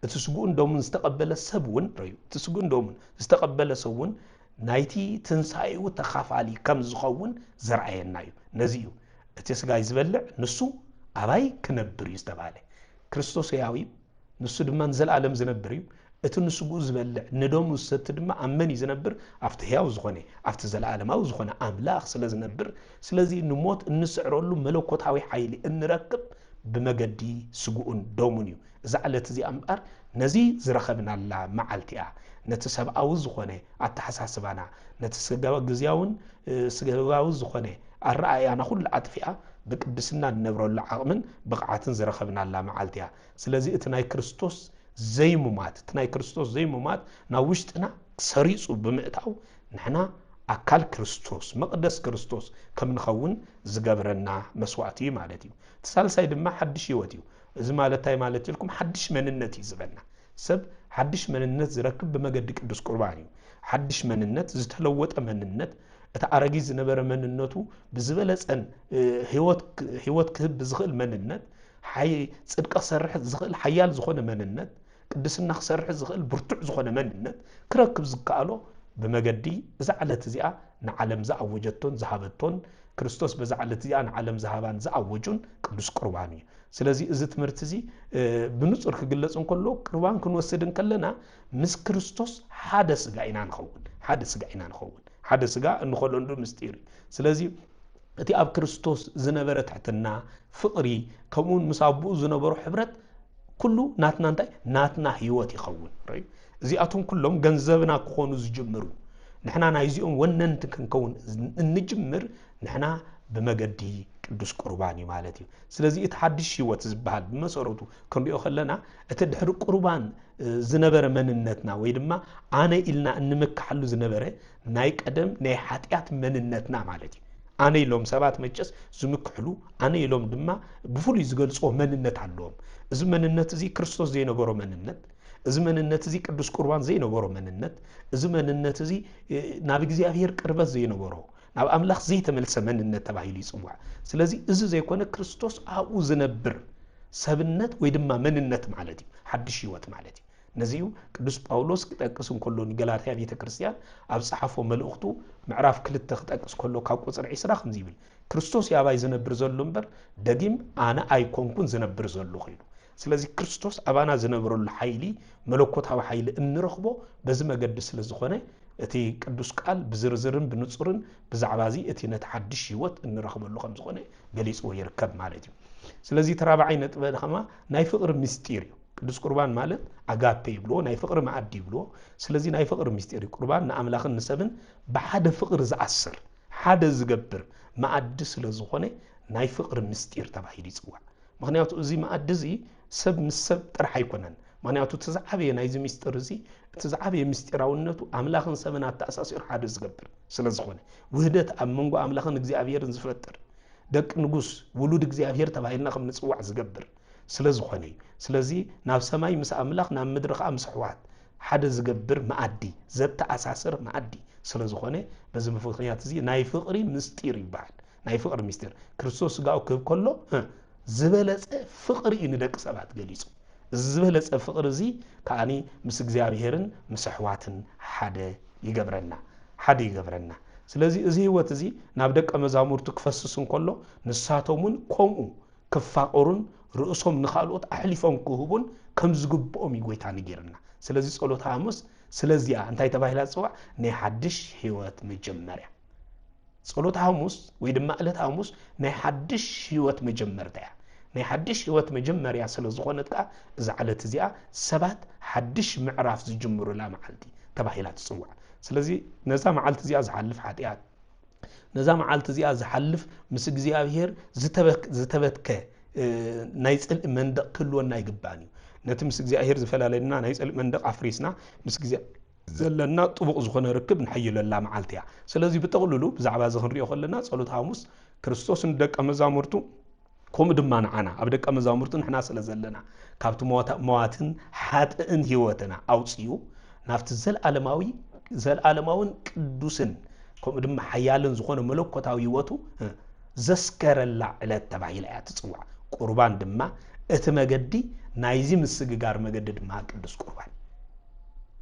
እቲ ስጉኡን ደሙን ዝተቐበለ ሰብ እውን ራዩ እቲ ስጉኡን ደሙን ዝተቐበለ ሰብ እውን ናይቲ ትንሳኤኡ ተኻፋሊ ከም ዝኸውን ዘርአየና እዩ ነዚ እዩ እቲ ስጋይ ዝበልዕ ንሱ ኣባይ ክነብር እዩ ዝተባሃለ ክርስቶስ ሕያው እዩ ንሱ ድማ ንዘለኣለም ዝነብር እዩ እቲ ንስጉኡ ዝበልዕ ንደሙ ዝሰቲ ድማ ኣብ መን እዩ ዝነብር ኣብቲ ሕያው ዝኾነ ኣብቲ ዘለዓለማዊ ዝኾነ ኣምላኽ ስለ ዝነብር ስለዚ ንሞት እንስዕረሉ መለኮታዊ ሓይሊ እንረክብ ብመገዲ ስጉኡን ደሙን እዩ እዛ ዕለት እዚኣ እምበር ነዚ ዝረኸብናላ መዓልቲ እያ ነቲ ሰብኣዊ ዝኾነ ኣተሓሳስባና ነቲ ግዝያውን ስጋዊ ዝኾነ ኣረኣያና ኩሉ ኣጥፊኣ ብቅድስና ንነብረሉ ዓቕምን ብቕዓትን ዝረኸብናላ መዓልቲ እያ ስለዚ እቲ ናይ ክርስቶስ ዘይሙማት እቲ ናይ ክርስቶስ ዘይሙማት ናብ ውሽጥና ሰሪጹ ብምእታው ንሕና ኣካል ክርስቶስ መቕደስ ክርስቶስ ከም ንኸውን ዝገብረና መስዋዕቲ እዩ ማለት እዩ ተሳልሳይ ድማ ሓድሽ ህይወት እዩ እዚ ማለት እንታይ ማለት ኢልኩም ሓድሽ መንነት እዩ ዝበና ሰብ ሓድሽ መንነት ዝረክብ ብመገዲ ቅዱስ ቁርባን እዩ ሓድሽ መንነት ዝተለወጠ መንነት እቲ ኣረጊት ዝነበረ መንነቱ ብዝበለፀን ህይወት ክህብ ዝኽእል መንነት ጽድቂ ክሰርሕ ዝኽእል ሓያል ዝኾነ መንነት ቅድስና ክሰርሕ ዝኽእል ብርቱዕ ዝኾነ መንነት ክረክብ ዝከኣሎ ብመገዲ እዛ ዕለት እዚኣ ንዓለም ዝኣወጀቶን ዝሃበቶን ክርስቶስ በዛ ዕለት እዚኣ ንዓለም ዝሃባን ዝኣወጁን ቅዱስ ቁርባን እዩ ስለዚ እዚ ትምህርቲ እዚ ብንጹር ክግለጽ እንከሎ ቁርባን ክንወስድ እንከለና ምስ ክርስቶስ ሓደ ስጋ ኢና ንኸውን ሓደ ስጋ እንኸለሉ ምስጢር እዩ ስለዚ እቲ ኣብ ክርስቶስ ዝነበረ ትሕትና ፍቕሪ ከምኡውን ምስ ኣቦኡ ዝነበሩ ሕብረት ኩሉ ናትና እንታይ ናትና ህይወት ይኸውን ራዩ እዚኣቶም ኩሎም ገንዘብና ክኾኑ ዝጅምሩ ንሕና ናይዚኦም ወነንቲ ክንከውን እንጅምር ንሕና ብመገዲ ቅዱስ ቁርባን እዩ ማለት እዩ ስለዚ እቲ ሓድሽ ህይወት ዝበሃል ብመሰረቱ ክንሪኦ ከለና እቲ ድሕሪ ቁርባን ዝነበረ መንነትና ወይ ድማ ኣነ ኢልና እንምካሐሉ ዝነበረ ናይ ቀደም ናይ ሓጢኣት መንነትና ማለት እዩ ኣነ ኢሎም ሰባት መጨስ ዝምክሕሉ ኣነ ኢሎም ድማ ብፍሉይ ዝገልጽዎ መንነት ኣለዎም እዚ መንነት እዚ ክርስቶስ ዘይነበሮ መንነት እዚ መንነት እዚ ቅዱስ ቁርባን ዘይነበሮ መንነት እዚ መንነት እዚ ናብ እግዚአብሔር ቅርበት ዘይነበሮ ናብ ኣምላኽ ዘይተመልሰ መንነት ተባሂሉ ይጽዋዕ ስለዚ እዚ ዘይኮነ ክርስቶስ ኣብኡ ዝነብር ሰብነት ወይ ድማ መንነት ማለት እዩ ሓድሽ ህይወት ማለት እዩ ነዚዩ ቅዱስ ጳውሎስ ክጠቅስ እንከሎ ንገላትያ ቤተክርስቲያን ኣብ ጻሓፎ መልእኽቱ ምዕራፍ 2 ክጠቅስ ከሎ ካብ ቁጽር 20 ከምዚ ይብል ክርስቶስ ያባይ ዝነብር ዘሎ እምበር ደጊም ኣነ ኣይኮንኩን ዝነብር ዘሎ ኺሉ ስለዚ ክርስቶስ ኣባና ዝነብረሉ ሓይሊ መለኮታዊ ሓይሊ እንረኽቦ በዚ መገዲ ስለ ዝኾነ እቲ ቅዱስ ቃል ብዝርዝርን ብንጹርን ብዛዕባ እዚ እቲ ነቲ ሓድሽ ህይወት እንረኽበሉ ከም ዝኾነ ገሊጽዎ ይርከብ ማለት እዩ ስለዚ ተራባዓይ ነጥብ ድማ ናይ ፍቕሪ ምስጢር እዩ ቅዱስ ቁርባን ማለት ኣጋፔ ይብሎ ናይ ፍቕሪ ማዕዲ ይብሎ ስለዚ ናይ ፍቕሪ ምስጢር እዩ ቁርባን ንኣምላኽን ንሰብን ብሓደ ፍቕሪ ዝኣስር ሓደ ዝገብር ማዕዲ ስለ ዝኾነ ናይ ፍቕሪ ምስጢር ተባሂሉ ይጽዋዕ ምክንያቱ እዚ ማዕዲ እዚ ሰብ ምስ ሰብ ጥራሕ ኣይኮነን ምክንያቱ ተዛዓበየ ናይዚ ምስጢር እዚ ተዛዓበየ ምስጢራውነቱ ኣምላኽን ሰብን ኣተኣሳሲሩ ሓደ ዝገብር ስለ ዝኾነ ውህደት ኣብ መንጎ ኣምላኽን እግዚአብሔርን ዝፈጥር ደቂ ንጉስ ውሉድ እግዚአብሔር ተባሂልና ከም ንጽዋዕ ዝገብር ስለ ዝኾነ እዩ ስለዚ ናብ ሰማይ ምስ ኣምላኽ ናብ ምድሪ ከዓ ምስ ኣሕዋት ሓደ ዝገብር ማኣዲ ዘተኣሳስር ማኣዲ ስለዝኾነ በዚ ምክንያት እዚ ናይ ፍቕሪ ምስጢር ይባሃል ናይ ፍቕሪ ምስጢር ክርስቶስ ስጋኡ ክህብ ከሎ ዝበለፀ ፍቕሪ እዩ ንደቂ ሰባት ገሊፁ እዚ ዝበለፀ ፍቕሪ እዚ ከዓኒ ምስ እግዚኣብሔርን ምስ ኣሕዋትን ሓደ ይገብረና ስለዚ እዚ ህይወት እዚ ናብ ደቀ መዛሙርቱ ክፈስስ እንከሎ ንሳቶምን ከምኡ ክፋቀሩን ርእሶም ንኻልኦት ኣሕሊፎም ክህቡን ከም ዝግብኦም ይጎይታ ንገርና ስለዚ ጸሎት ሐሙስ ስለዚያ እንታይ ተባሂላ ጽዋዕ ናይ ሓድሽ ህይወት መጀመርያ ጸሎት ሐሙስ ወይ ድማ ዕለት ሐሙስ ናይ ሓድሽ ህይወት መጀመርታ ናይ ሓድሽ ህይወት መጀመርያ ስለ ዝኾነት ከዓ እዚ ዕለት እዚኣ ሰባት ሓድሽ ምዕራፍ ዝጅምሩላ መዓልቲ ተባሂላ ትጽዋዕ ስለዚ ነዛ መዓልቲ እዚኣ ዝሓልፍ ኃጢአት ነዛ መዓልቲ እዚኣ ዝሓልፍ ምስ እግዚአብሔር ዝተበትከ ናይ ጽልእ መንደቕ ክህልወና ይግባን እዩ ነቲ ምስ እግዚአብሔር ዝፈላለየና ናይ ጽልእ መንደቕ ኣፍሪስና ምስ እግዚአብሔር ዘለና ጥቡቕ ዝኾነ ርክብ ንሐይለላ መዓልቲ እያ ስለዚ ብጠቕልሉ ብዛዕባ እዚ ክንሪኦ ከለና ጸሎት ሐሙስ ክርስቶስ ንደቀ መዛሙርቱ ከምኡ ድማ ንዓና ኣብ ደቀ መዛሙርቱ ንሕና ስለ ዘለና ካብቲ መዋትን ሓጥእን ህይወትና ኣውፅዩ ናብቲ ዘለዓለማውን ቅዱስን ከምኡ ድማ ሓያልን ዝኾነ መለኮታዊ ህይወቱ ዘስከረላ ዕለት ተባሂላ እያ ትጽዋዕ ቁርባን ድማ እቲ መገዲ ናይዚ ምስግጋር መገዲ ድማ ቅዱስ ቁርባን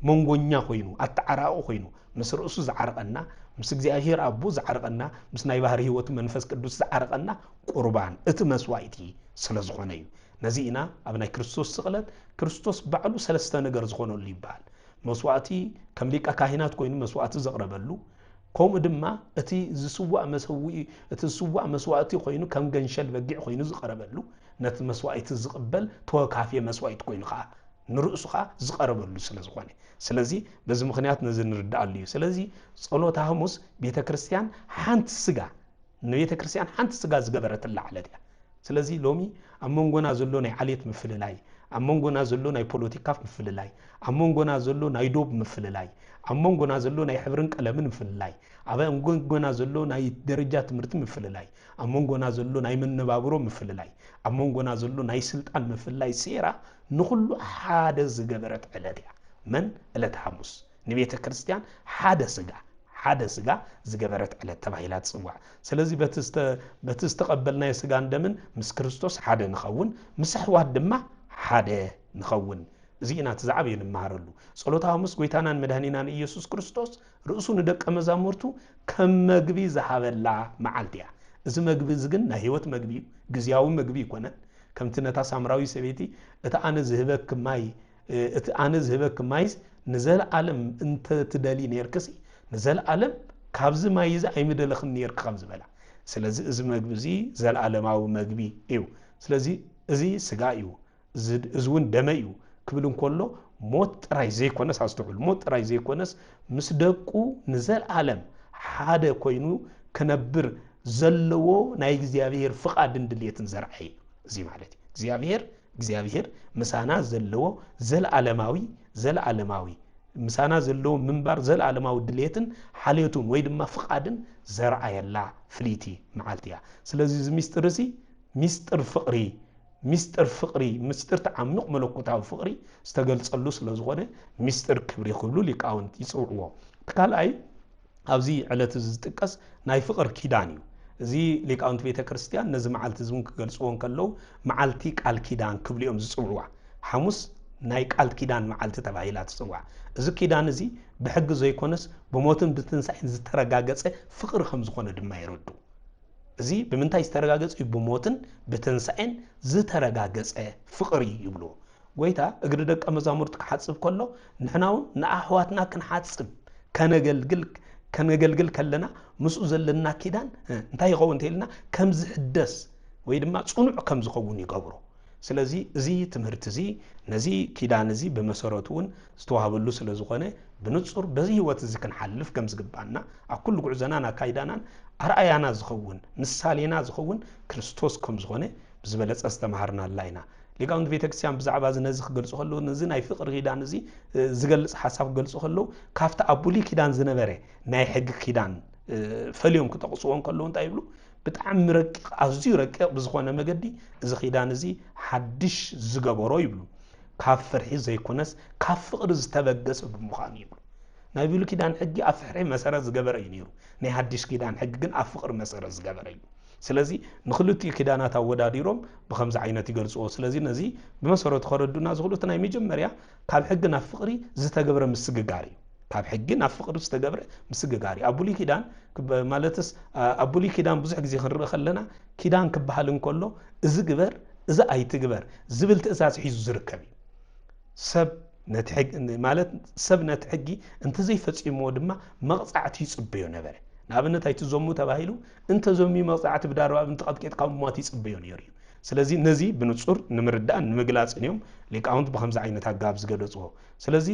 መንጎኛ ኮይኑ ኣተዓራቑ ኮይኑ ምስ ርእሱ ዝዓርቀና ምስ እግዚአብሔር ኣቦ ዝዓርቀና ምስ ናይ ባህሪ ህይወቱ መንፈስ ቅዱስ ዝዓርቀና ቁርባን እቲ መስዋዕቲ ስለ ዝኾነ እዩ ነዚ ኢና ኣብ ናይ ክርስቶስ ስቕለት ክርስቶስ ባዕሉ ሰለስተ ነገር ዝኾነሉ ይባሃል መስዋዕቲ ከም ሊቀ ካህናት ኮይኑ መስዋዕቲ ዘቕረበሉ ከምኡ ድማ እቲ ዝስዋዕ መስዋዕቲ ኮይኑ ከም ገንሸል በጊዕ ኮይኑ ዝቐረበሉ ነቲ መስዋዕቲ ዝቕበል ተወካፊ መስዋዕቲ ኮይኑ ከዓ ንርእሱ ከዓ ዝቐረበሉ ስለ ዝኾነ ስለዚ በዚ ምክንያት ነዚ ንርዳኣሉ እዩ ስለዚ ጸሎት ሐሙስ ቤተክርስቲያን ሓንቲ ስጋ ዝገበረትላ ዕለት እያ ስለዚ ሎሚ ኣብ መንጎና ዘሎ ናይ ዓልየት ምፍልላይ ኣብ መንጎና ዘሎ ናይ ፖለቲካ ምፍልላይ ኣብ መንጎና ዘሎ ናይ ዶብ ምፍልላይ ኣብ መንጎና ዘሎ ናይ ሕብርን ቀለምን ምፍልላይ ኣብ መንጎና ዘሎ ናይ ደረጃ ትምህርቲ ምፍልላይ ኣብ መንጎና ዘሎ ናይ መነባብሮ ምፍልላይ ኣብ መንጎና ዘሎ ናይ ስልጣን ምፍልላይ ሴራ ንኹሉ ሓደ ዝገበረት ዕለት እያ መን ዕለት ሐሙስ ንቤተ ክርስቲያን ሓደ ስጋ ዝገበረት ዕለት ተባሂላ ትጽዋዕ ስለዚ በቲ ዝተቐበልናዮ ስጋ እንደምን ምስ ክርስቶስ ሓደ ንኸውን ምስ ኣሕዋት ድማ ሓደ ንኸውን እዚ ኢና ትዛዕበየ ንመሃረሉ ጸሎት ሐሙስ ጎይታናን መድኃኒናን ኢየሱስ ክርስቶስ ርእሱ ንደቀ መዛሙርቱ ከም መግቢ ዝሃበላ መዓልቲ እያ እዚ መግቢ እዚ ግን ናይ ህይወት መግቢ ግዝያዊ መግቢ ይኮነን ከምቲ ነታ ሳምራዊ ሰበይቲ እቲ ኣነ ዝህበክ ማይስ ንዘለዓለም እንተ ትደሊ ነርክሲ ንዘለዓለም ካብዚ ማይ እዚ ኣይምደለኽን ነርክ ከም ዝበላ ስለዚ እዚ መግቢ እዚ ዘለዓለማዊ መግቢ እዩ ስለዚ እዚ ስጋ እዩ እዚ እውን ደመ እዩ ክብል እንከሎ ሞት ጥራይ ዘይኮነስ ኣስተውዕሉ ሞት ጥራይ ዘይኮነስ ምስ ደቁ ንዘለዓለም ሓደ ኮይኑ ከነብር ዘለዎ ናይ እግዚአብሔር ፍቃድን ድልየትን ዘርአይ እዚ ማለት እግዚአብሔር ምሳና ዘለዎ ዘለዓለማዊ ምሳና ዘለዎ ምንባር ዘለዓለማዊ ድልየትን ሓልየቱን ወይ ድማ ፍቃድን ዘርአየላ ፍሊቲ መዓልቲ እያ ስለዚ እዚ ሚስጥር እዚ ሚስጥር ፍቅሪ ሚስጥር ተዓምቕ መለኮታዊ ፍቅሪ ዝተገልጸሉ ስለ ዝኾነ ሚስጥር ክብሪ ክብሉ ሊቃውንት ይጽውዕዎ ካልኣይ ኣብዚ ዕለት ዝጥቀስ ናይ ፍቅር ኪዳን እዩ እዚ ሊቃውንት ቤተ ክርስቲያን ነዚ መዓልቲ ዝውን ክገልጽዎን ከለው መዓልቲ ቃል ኪዳን ክብልዮም ዝጽውዕዋ ሐሙስ ናይ ቃል ኪዳን መዓልቲ ተባሂላ ትጽዋዕ እዚ ኪዳን እዚ ብሕጊ ዘይኮነስ ብሞትን ብትንሳኤን ዝተረጋገጸ ፍቅሪ ከም ዝኾነ ድማ ይረዱ እዚ ብምንታይ ዝተረጋገጸ ብሞትን ብትንሳኤን ዝተረጋገጸ ፍቅሪ ይብሉ ጎይታ እግሪ ደቀ መዛሙርቱ ክሓጽብ ከሎ ንሕናውን ንኣሕዋትና ክንሓጽብ ከነገልግል ከለና ምስኡ ዘለና ኪዳን እንታይ ይኸውን ተይልና ከም ዝሕደስ ወይ ድማ ጽኑዕ ከም ዝኸውን ይገብሩ ስለዚ እዚ ትምህርቲ እዚ ነዚ ኪዳን እዚ በመሰረቱ እውን ዝተዋሃበሉ ስለ ዝኾነ ብንጹር በዚ ህይወት እዚ ክንሓልፍ ከም ዝግባና ኣብ ኩሉ ጉዕዘናን ኣካይዳናን ኣርኣያና ዝኸውን ምሳሌና ዝኸውን ክርስቶስ ከም ዝኾነ ብዝበለጸ ዝተማሃርናላ ኢና ሊቃውንት ቤተክርስቲያን ብዛዕባ ነዚ ክገልጹ ከለዉ ነዚ ናይ ፍቅሪ ኪዳን እዚ ዝገልጽ ሓሳብ ክገልጹ ከለዉ ካብቲ ኣብ ብሉይ ኪዳን ዝነበረ ናይ ሕጊ ኪዳን ፈልዮም ክጠቕስዎን ከለዉ እንታይ ይብሉ ብጣዕሚ ረቂቕ ኣዝዩ ረቂቕ ብዝኾነ መገዲ እዚ ኪዳን እዚ ሓድሽ ዝገበሮ ይብሉ ካብ ፍርሒ ዘይኮነስ ካብ ፍቅሪ ዝተበገሰ ብምዃኑ ይብሉ ናይ ብሉ ኪዳን ሕጊ ኣብ ፍርሒ መሰረት ዝገበረ እዩ ነይሩ ናይ ሓድሽ ኪዳን ሕጊ ግን ኣብ ፍቅሪ መሰረት ዝገበረ እዩ ስለዚ ንኽልቲኡ ኪዳናት ኣወዳዲሮም ብከምዚ ዓይነት ይገልጽዎ ስለዚ ነዚ ብመሰረቱ ከረዱና ዝኽሉት ናይ መጀመርያ ካብ ሕጊ ናብ ፍቅሪ ዝተገበረ ምስግጋር እዩ ካብ ሕጊ ናብ ፍቅሪ ዝተገበረ ምስግጋር እዩ ኣብ ብሉይ ኪዳን ማለትስ ኣብ ብሉይ ኪዳን ብዙሕ ግዜ ክንርኢ ከለና ኪዳን ክበሃል እንከሎ እዚ ግበር እዚ ኣይትግበር ዝብል ትእዛዝ ሒዙ ዝርከብ እዩ ሰብ ነቲ ሕጊ ማለት ሰብ ነቲ ሕጊ እንተዘይፈፂምዎ ድማ መቕፃዕቲ ይፅበዮ ነበረ ንኣብነት ኣይትዞሙ ተባሂሉ እንተዞሚ መቕፃዕቲ ብዳርባብ እንተቐጥቂጥካ ሞት ይፅበዮ ነይሩ እዩ ስለዚ ነዚ ብንጹር ንምርዳእ ንምግላጽ እዮም ሊቃውንት ብከምዚ ዓይነት ኣገባብ ዝገለጽዎ ስለዚ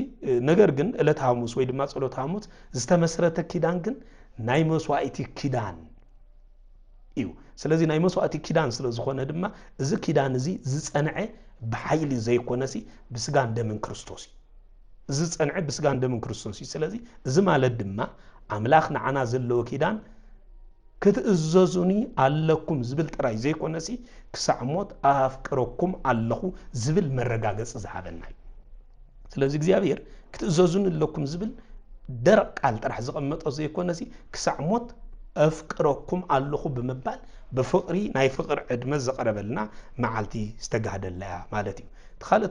ነገር ግን ዕለት ሐሙስ ወይ ድማ ጸሎት ሐሙስ ዝተመስረተ ኪዳን ግን ናይ መስዋዕቲ ኪዳን እዩ ስለዚ ናይ መስዋዕቲ ኪዳን ስለ ዝኾነ ድማ እዚ ኪዳን እዚ ዝጸንዐ ብሓይሊ ዘይኮነሲ ብስጋን ደምን ክርስቶስ እዚ ዝጸንዐ ብስጋን ደምን ክርስቶስ ስለዚ እዚ ማለት ድማ ኣምላኽ ንዓና ዘለዎ ኪዳን ክትእዘዙኒ ኣለኩም ዝብል ጥራይ ዘይኮነሲ ክሳዕ ሞት ኣፍቅረኩም ኣለኹ ዝብል መረጋገጽ ዝሃበና እዩ ስለዚ እግዚአብሔር ክትእዘዙኒ ኣለኩም ዝብል ደረቕ ቃል ጥራሕ ዝቐመጦ ዘይኮነሲ ክሳዕ ሞት ኣፍቅረኩም ኣለኹ ብምባል ብፍቅሪ ናይ ፍቅር ዕድመ ዘቀረበልና መዓልቲ ዝተጋህደላ ማለት እዩ ተኻለ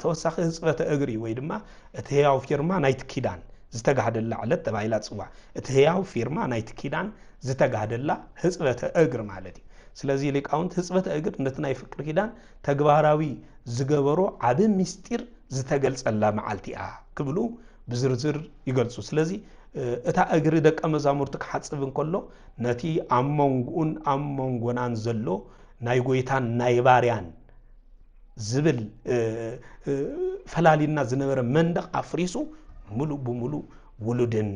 ተወሳኺ ህፅበተ እግሪ ወይ ድማ እቲ ህያው ፊርማ ናይቲ ኪዳን ዝተጋህደላ ዕለት ተባሂላ ጽዋዕ እቲ ህያው ፊርማ ናይቲ ኪዳን ዝተጋህደላ ህፅበተ እግሪ ማለት እዩ ስለዚ ሊቃውንት ህፅበተ እግር ነቲ ናይ ፍቅሪ ኪዳን ተግባራዊ ዝገበሮ ዓብ ምስጢር ዝተገልጸላ መዓልቲ እያ ክብሉ ብዝርዝር ይገልጹ ስለዚ እታ እግሪ ደቀ መዛሙርቱ ክሓጽብ እንከሎ ነቲ ኣብ መንጉኡን ኣብ መንጎናን ዘሎ ናይ ጎይታን ናይ ባርያን ዝብል ፈላሊና ዝነበረ መንደቕ ኣፍሪሱ ሙሉእ ብሙሉእ ውሉድን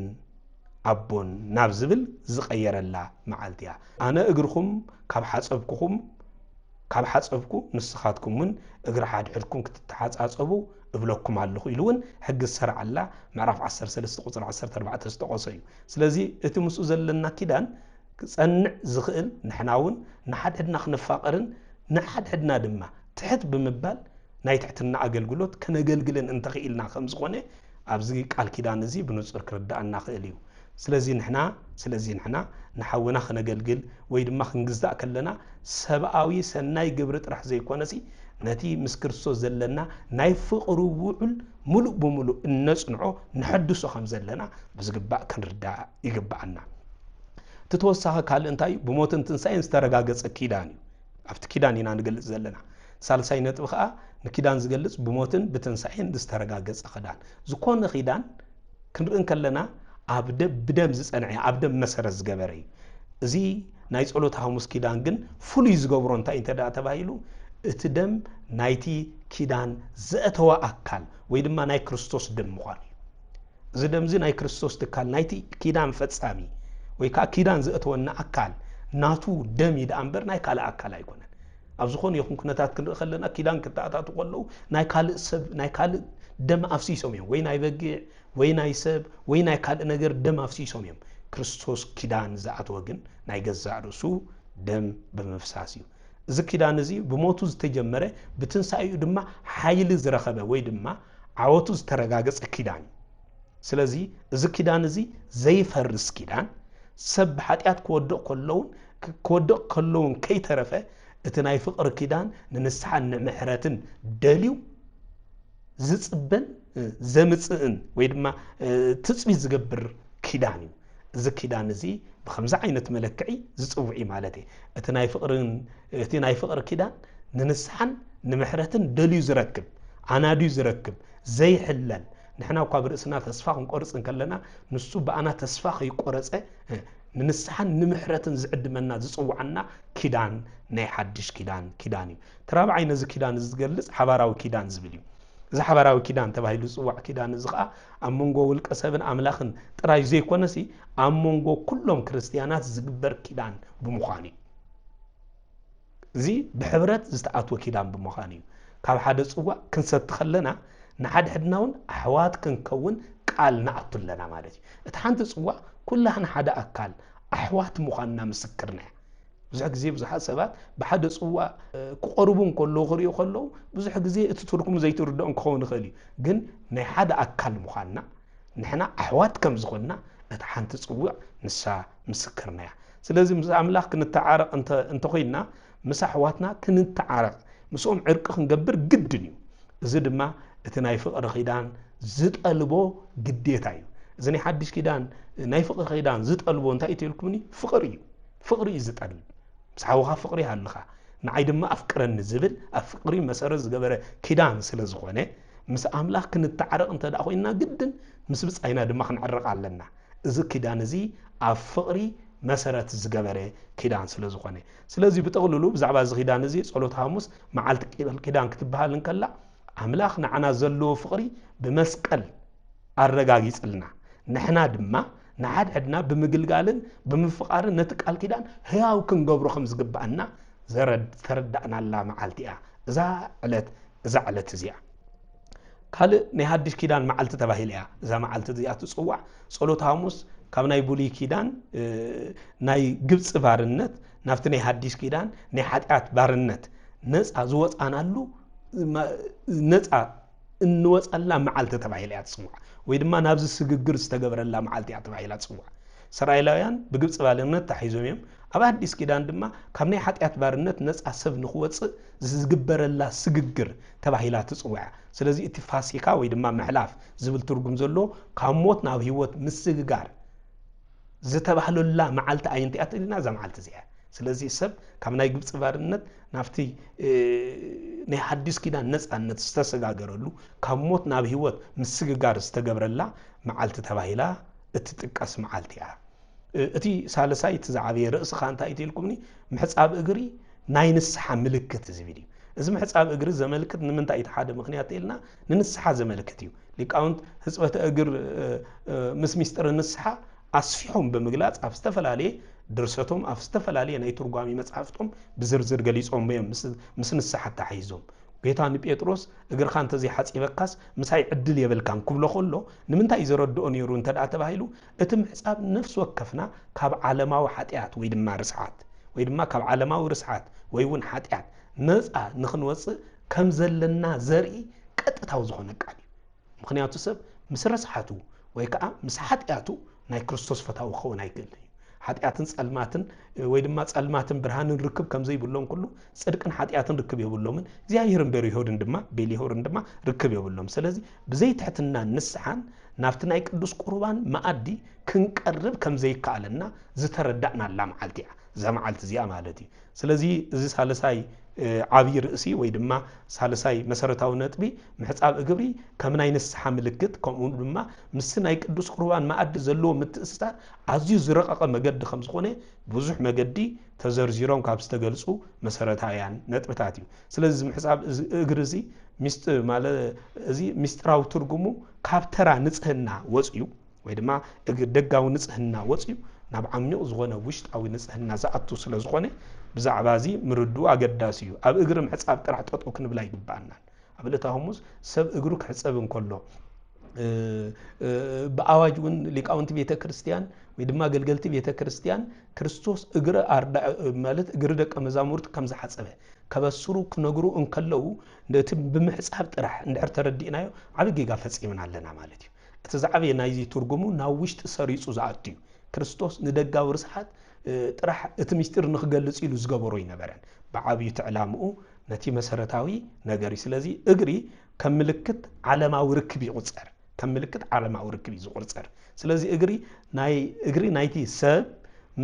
ኣቦን ናብ ዝብል ዝቀየረላ መዓልቲ እያ ኣነ እግርኩም ካብ ሓጸብኩ ንስኻትኩምን እግሪ ሓድሕድኩም ክትተሓጻጸቡ እብለኩም ኣለኹ ኢሉውን ሕጊ ዝሰርዓላ ምዕራፍ 13 ቁጽሪ 14 ዝተቆሰ እዩ ስለዚ እቲ ምስኡ ዘለና ኪዳን ክጸንዕ ዝኽእል ንሕናውን ንሓድሕድና ክንፋቀርን ንሓድሕድና ድማ ትሕት ብምባል ናይ ትሕትና ኣገልግሎት ከነገልግልን እንተኽኢልና ከም ዝኾነ ኣብዚ ቃል ኪዳን እዚ ብንጹር ክርዳእና ክእል እዩ ስለዚ ንሕና ንሓውና ክነገልግል ወይ ድማ ክንግዛእ ከለና ሰብኣዊ ሰናይ ግብሪ ጥራሕ ዘይኮነሲ ነቲ ምስ ክርስቶስ ዘለና ናይ ፍቅሩ ውዑል ሙሉእ ብሙሉእ እነጽንዖ ንሐድሶ ከም ዘለና ብዝግባእ ክንርዳእ ይግባአና ተተወሳኺ ካልእ እንታይ ብሞትን ትንሳኤን ዝተረጋገጸ ኪዳን እዩ ኣብቲ ኪዳን ኢና ንገልጽ ዘለና ሳልሳይ ነጥብ ከዓ ንኪዳን ዝገልጽ ብሞትን ብትንሳኤን ዝተረጋገጸ ኪዳን ዝኾነ ኪዳን ክንርእን ከለና ኣብ ብደም ዝጸንዐ ኣብ ደም መሰረት ዝገበረ እዩ እዚ ናይ ጸሎት ሐሙስ ኪዳን ግን ፍሉይ ዝገብሮ እንታይ እንተዳ ተባሂሉ እቲ ደም ናይቲ ኪዳን ዘእተወ ኣካል ወይ ድማ ናይ ክርስቶስ ደም ምዃኑ እዩ እዚ ደም እዚ ናይ ክርስቶስ ትካል ናይቲ ኪዳን ፈጻሚ ወይ ከዓ ኪዳን ዘእተወና ኣካል ናቱ ደም ይድኣ እምበር ናይ ካልእ ኣካል ኣይኮነን ኣብ ዝኾነ ይኹን ኩነታት ክንርኢ ከለና ኪዳን ክተኣታቱ ከለዉ ናይ ካልእ ሰብ ናይ ካልእ ደም ኣፍሲሶም እዮም ወይ ናይ በጊዕ ወይ ናይ ሰብ ወይ ናይ ካልእ ነገር ደም ኣፍሲሶም እዮም ክርስቶስ ኪዳን ዝኣተወ ግን ናይ ገዛእ ርእሱ ደም ብምፍሳስ እዩ እዚ ኪዳን እዚ ብሞቱ ዝተጀመረ ብትንሳኤኡ ድማ ሓይሊ ዝረኸበ ወይ ድማ ዓወቱ ዝተረጋገጸ ኪዳን እዩ ስለዚ እዚ ኪዳን እዚ ዘይፈርስ ኪዳን ሰብ ብሓጢኣት ክወድቕ ከለውን ከይተረፈ እቲ ናይ ፍቅሪ ኪዳን ንንስሓን ንምሕረትን ደልዩ ዝጽበን ዘምጽእን ወይ ድማ ትጽቢት ዝገብር ኪዳን እዩ እዚ ኪዳን እዚ ብከምዚ ዓይነት መለክዒ ዝጽውዒ ማለት እዩ እቲ ናይ ፍቅሪ ኪዳን ንንስሓን ንምሕረትን ደልዩ ዝረክብ ኣናድዩ ዝረክብ ዘይሕለል ንሕና እኳ ብርእስና ተስፋ ክንቆርጽ ከለና ንሱ ብኣና ተስፋ ከይቆረጸ ንንስሓን ንምሕረትን ዝዕድመና ዝጽውዓና ኪዳን ናይ ሓድሽ ኪዳን እዩ ተራብዓይ ነዚ ኪዳን ዝገልጽ ሓባራዊ ኪዳን ዝብል እዩ እዚ ሓባራዊ ኪዳን ተባሂሉ ዝጽዋዕ ኪዳን እዚ ከዓ ኣብ መንጎ ውልቀ ሰብን ኣምላኽን ጥራይ ዘይኮነሲ ኣብ መንጎ ኩሎም ክርስቲያናት ዝግበር ኪዳን ብምዃኑ እዩ እዚ ብሕብረት ዝተኣትወ ኪዳን ብምዃኑ እዩ ካብ ሓደ ጽዋዕ ክንሰቲ ከለና ንሓድሕድናውን ኣሕዋት ክንከውን ቃል ንኣቱለና ማለት እዩ እቲ ሓንቲ ጽዋዕ ኩላህና ሓደ ኣካል ኣሕዋት ምዃንና ምስክርና ብዙሕ ግዜ ብዙሓት ሰባት ብሓደ ጽዋዕ ክቐርቡን ከለዉ ክሪኡ ከለዉ ብዙሕ ግዜ እቲ ትርጉሙ ዘይትርድኦም ክኸውን ይኽእል እዩ ግን ናይ ሓደ ኣካል ምዃንና ንሕና ኣሕዋት ከም ዝኾንና እቲ ሓንቲ ጽዋዕ ንሳ ምስክርና እያ ስለዚ ምስ ኣምላኽ ክንተዓረቕ እንተኾይንና ምስ ኣሕዋትና ክንተዓረቕ ምስኦም ዕርቂ ክንገብር ግድን እዩ እዚ ድማ እቲ ናይ ፍቕሪ ኺዳን ዝጠልቦ ግዴታ እዩ እዚ ናይ ሓድሽ ኪዳን ናይ ፍቕሪ ኺዳን ዝጠልቦ እንታይ እዩ ትብልኩምኒ ፍቕሪ እዩ ዝጠልብ ምስ ሓውኻ ፍቕሪ ሃልኻ ንዓይ ድማ ኣፍቅረኒ ዝብል ኣብ ፍቕሪ መሰረት ዝገበረ ኪዳን ስለ ዝኾነ ምስ ኣምላኽ ክንተዓረቕ እንተ ደኣ ኮይንና ግድን ምስ ብጻይና ድማ ክንዓረቕ ኣለና እዚ ኪዳን እዚ ኣብ ፍቕሪ መሰረት ዝገበረ ኪዳን ስለ ዝኾነ ስለዚ ብጠቕልሉ ብዛዕባ እዚ ኪዳን እዚ ጸሎት ሐሙስ መዓልቲ ኪዳን ክትበሃል እንከላ ኣምላኽ ንዓና ዘለዎ ፍቕሪ ብመስቀል ኣረጋጊጽልና ንሕና ድማ ንሓድሕድና ብምግልጋልን ብምፍቃርን ነቲ ቃል ኪዳን ህያው ክንገብሮ ከም ዝግባአና ተረዳእናላ መዓልቲ እያ እዛ ዕለት እዚኣ ካልእ ናይ ሓድሽ ኪዳን መዓልቲ ተባሂላ እያ እዛ መዓልቲ እዚኣ ትጽዋዕ ጸሎት ሐሙስ ካብ ናይ ብሉይ ኪዳን ናይ ግብጽ ባርነት ናብቲ ናይ ሓድሽ ኪዳን ናይ ኃጢአት ባርነት ነፃ ዝወፃናሉ ነፃ እንወፃላ መዓልቲ ተባሂላ እያ ትጽዋዕ ወይ ድማ ናብዚ ስግግር ዝተገበረላ መዓልቲ እያ ተባሂላ ትጽዋዕ እስራኤላውያን ብግብጽ ባርነት ተሓይዞም እዮም ኣብ ሓድሽ ኪዳን ድማ ካብ ናይ ኃጢአት ባርነት ነፃ ሰብ ንኽወፅእ ዝግበረላ ስግግር ተባሂላ ትጽዋዕ ስለዚ እቲ ፋሲካ ወይ ድማ መሕላፍ ዝብል ትርጉም ዘሎ ካብ ሞት ናብ ህይወት ምስግጋር ዝተባህለላ መዓልቲ ኣየንቲ እያ ትልና እዛ መዓልቲ እዚኣ ስለዚ ሰብ ካብ ናይ ግብጽ ባርነት ናብቲ ናይ ሓድሽ ኪዳን ነፃነት ዝተሰጋገረሉ ካብ ሞት ናብ ህይወት ምስግጋር ዝተገብረላ መዓልቲ ተባሂላ እትጥቀስ መዓልቲ እያ እቲ ሳልሳይ እቲ ዝዓበየ ርእሲ ኻ እንታይ ኢልኩምኒ ምሕጻብ እግሪ ናይ ንስሓ ምልክት ዝብል እዩ እዚ ምሕጻብ እግሪ ዘመልክት ንምንታይ እቲ ሓደ ምኽንያት ኢልና ንንስሓ ዘመልክት እዩ ሊቃውንት ህጽበተ እግር ምስ ሚስጥር ንስሓ ኣስፊሖም ብምግላጽ ኣብ ዝተፈላለየ ድርሰቶም ኣብ ዝተፈላለየ ናይ ትርጓሚ መጽሓፍቶም ብዝርዝር ገሊጾም እዮም ምስ ንስሓ ተሓይዞም ጌታ ንጴጥሮስ እግርኻ እንተዘይ ሓጺበካስ ምሳይ ዕድል የብልካን ክብሎ ከሎ ንምንታይ ዘረድኦ ነይሩ እንተ ደኣ ተባሂሉ እቲ ምሕጻብ ነፍሲ ወከፍና ካብ ዓለማዊ ኃጢአት ወይ ድማ ርስሓት ወይ ድማ ካብ ዓለማዊ ርስሓት ወይ እውን ኃጢአት ነፃ ንኽንወፅእ ከም ዘለና ዘርኢ ቀጥታዊ ዝኾነ ቃል እዩ ምክንያቱ ሰብ ምስ ርስሓቱ ወይ ከዓ ምስ ኃጢአቱ ናይ ክርስቶስ ፈታዊ ክኸውን ኣይክእልን እዩ ኃጢአትን ጸልማትን ወይ ድማ ጸልማትን ብርሃንን ርክብ ከም ዘይብሎም ኩሉ ጽድቅን ኃጢአትን ርክብ የብሎምን እግዚአብሔርን በሪሆድን ድማ ቤሊሆርን ድማ ርክብ የብሎም ስለዚ ብዘይትሕትና ንስሓን ናብቲ ናይ ቅዱስ ቁርባን ማኣዲ ክንቀርብ ከም ዘይከኣለና ዝተረዳእናላ መዓልቲ እያ እዛ መዓልቲ እዚኣ ማለት እዩ ስለዚ እዚ ሳልሳይ ዓብይ ርእሲ ወይ ድማ ሳልሳይ መሰረታዊ ነጥቢ ምሕጻብ እግሪ ከም ናይ ንስሓ ምልክት ከምኡ ድማ ምስ ናይ ቅዱስ ቁርባን ማኣዲ ዘለዎ ምትእስሳር ኣዝዩ ዝረቐቐ መገዲ ከም ዝኾነ ብዙሕ መገዲ ተዘርዚሮም ካብ ዝተገልጹ መሰረታውያን ነጥብታት እዩ ስለዚ ምሕጻብ እግሪ እዚ ሚስጥር ማለት እዚ ሚስጥራዊ ትርጉሙ ካብ ተራ ንጽህና ወጽዩ ወይ ድማ ደጋዊ ንጽህና ወጽዩ ናብ ዓሚቕ ዝኾነ ውሽጣዊ ንጽህና ዝኣቱ ስለ ዝኾነ ብዛዕባ እዚ ምርድኡ ኣገዳሲ እዩ ኣብ እግሪ ምሕጻብ ጥራሕ ጠጠው ክንብላ ይግባአና ኣብ ዕለተ ሐሙስ ሰብ እግሩ ክሕጸብ እንከሎ ብኣዋጅ እውን ሊቃውንቲ ቤተ ክርስቲያን ወይ ድማ አገልገልቲ ቤተ ክርስቲያን ክርስቶስ እግሪ ማለት እግሪ ደቀ መዛሙርት ከም ዝሓጸበ ከበስሩ ክነግሩ እንከለው ነቲ ብምሕጻብ ጥራሕ እንድሕር ተረዲእናዮ ዓብይ ጌጋ ፈጺምና ኣለና ማለት እዩ እቲ ዝዓበየ ናይዚ ትርጉሙ ናብ ውሽጢ ሰሪጹ ዝኣቱ እዩ ክርስቶስ ንደጋዊ ርስሓት ጥራሕ እቲ ምስጢር ንኽገልጽ ኢሉ ዝገበሮ ይነበረን ብዓብይ ትዕላምኡ ነቲ መሰረታዊ ነገር ስለዚ እግሪ ከም ምልክት ዓለማዊ ርክብ ይቁጸር ከም ምልክት ዓለማዊ ርክብ ይቁጸር ስለዚ እግሪ ናይቲ ሰብ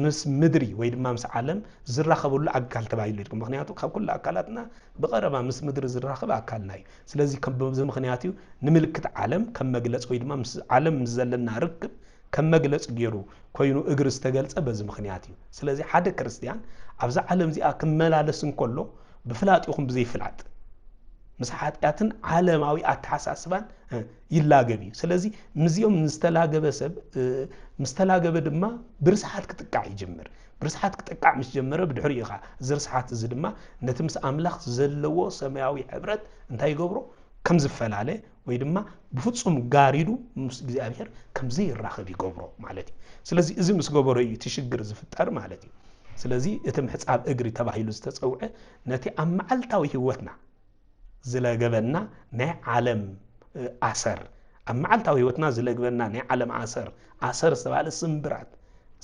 ምስ ምድሪ ወይ ድማ ምስ ዓለም ዝራኸበሉ ኣካል ተባሂሉ ይጥቅም ምክንያቱ ካብ ኩሉ ኣካላትና ብቀረባ ምስ ምድሪ ዝራኸበ ኣካልና እዩ ስለዚ ከም በዚ ምክንያት እዩ ንምልክት ዓለም ከም መግለጽ ወይ ድማ ምስ ዓለም ዘለና ርክብ ከም መግለጽ ገይሩ ኮይኑ እግሪ ዝተገልጸ በዚ ምክንያት እዩ ስለዚ ሓደ ክርስቲያን ኣብዛ ዓለም እዚኣ ክመላለስ እንከሎ ብፍላጢኹም ብዘይፍላጥ ምስ ኃጢአትን ዓለማዊ ኣተሓሳስባን ይላገብ እዩ ስለዚ ምዚኦም ዝተላገበ ሰብ ምስተላገበ ድማ ብርስሓት ክጥቃዕ ይጀምር ብርስሓት ክጥቃዕ ምስ ጀመረ ብድሕሪ ኢኻ እዚ ርስሓት እዚ ድማ ነቲ ምስ ኣምላኽ ዘለዎ ሰማያዊ ሕብረት እንታይ ይገብሮ ከም ዝፈላለ ወይ ድማ ብፍጹም ጋሪዱ ምስ እግዚአብሔር ከም ዘይራኸብ ይገብሮ ማለት እዩ ስለዚ እዚ ምስ ገበሮ እዩ ትሽግር ዝፍጠር ማለት እዩ ስለዚህ እቲ ምሕጻብ እግሪ ተባሂሉ ዝተጸውዐ ነቲ ኣብ መዓልታዊ ህይወትና ዝለገበና ናይ ዓለም ኣሰር ኣብ መዓልታዊ ህይወትና ዝለገበና ናይ ዓለም ኣሰር ዝተባለ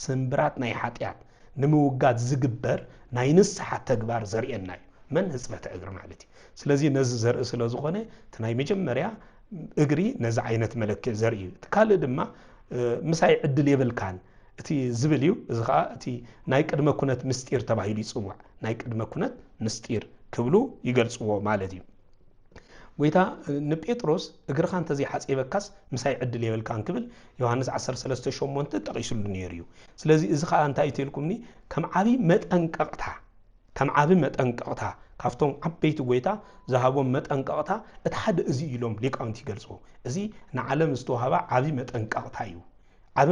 ስምብራት ናይ ሓጢያት ንምውጋድ ዝግበር ናይ ንስሓ ተግባር ዘርእየና እዩ መን ህጽበተ እግሪ ማለት እዩ ስለዚህ ነዚ ዘርኢ ስለ ዝኾነ እቲ ናይ መጀመርያ እግሪ ነዚ ዓይነት መለክዕ ዘርኢ እዩ ካልእ ድማ ምሳይ ዕድል የብልካን እቲ ዝብል እዩ እዚ ከዓ እቲ ናይ ቅድመ ኩነት ምስጢር ተባሂሉ ይጽዋዕ ናይ ቅድመ ኩነት ምስጢር ክብሉ ይገልጽዎ ማለት እዩ ጎይታ ንጴጥሮስ እግርኻ እንተዘይ ሓጺበካስ ምሳይ ዕድል የብልካን ክብል ዮሐንስ 13:8 ጠቂሱሉ ነይሩ እዩ ስለዚህ እዚ ከዓ እንታይ ይትልኩምኒ ከም ዓቢ መጠንቀቕታ ካፍቶም ዓበይቲ ጎይታ ዝሃቦም መጠንቀቕታ እቲ ሓደ እዚ ኢሎም ሊቃውንቲ ይገልጽዎ እዚ ንዓለም ዝተዋህባ ዓቢ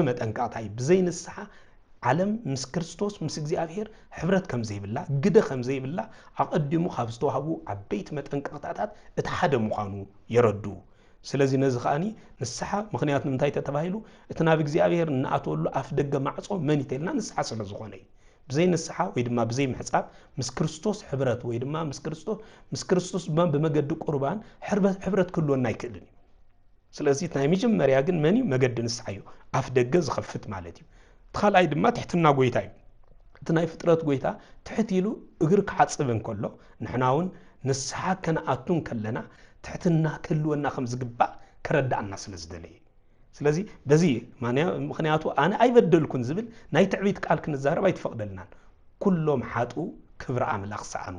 መጠንቀቕታ እዩ ብዘይ ንስሓ ዓለም ምስ ክርስቶስ ምስ እግዚአብሔር ሕብረት ከም ዘይብላ ግደ ከም ዘይብላ ኣቀዲሙ ካብ ዝተዋህቡ ዓበይቲ መጠንቀቕታታት እቲ ሓደ ምዃኑ የረዱ ስለዚህ ነዚ ከኣኒ ንስሓ ምኽንያት ንምንታይ ተባሂሉ እቲ ናብ እግዚአብሔር ንኣተወሉ ኣፍ ደገ ማዕጾ መን ይተልና ንስሓ ስለ ዝኾነ እዩ ብዘይ ንስሓ ወይ ድማ ብዘይ ምሕጻብ ምስ ክርስቶስ ሕብረት ወይ ድማ ምስ ክርስቶስ ብመገዲ ቁርባን ሕብረት ክልወና ኣይክእልን እዩ ስለዚህ ናይ መጀመርያ ግን መን እዩ መገዲ ንስሓ እዩ ኣፍ ደገ ዝኸፍት ማለት እዩ ተኻልኣይ ድማ ትሕትና ጎይታ እዩ እቲ ናይ ፍጥረት ጎይታ ትሕት ኢሉ እግሪ ክዓጽብ እንከሎ ንሕና እውን ንስሓ ከነኣቱን ከለና ትሕትና ክህልወና ከም ዝግባእ ከረዳእና ስለ ዝደለየ ስለዚ በዚ ምክንያቱ ኣነ ኣይበደልኩን ዝብል ናይ ትዕቢት ቃል ክንዛረብ ኣይትፈቅደልናን ኩሎም ሓጡ ክብሪ ኣምላኽ ሰኣኑ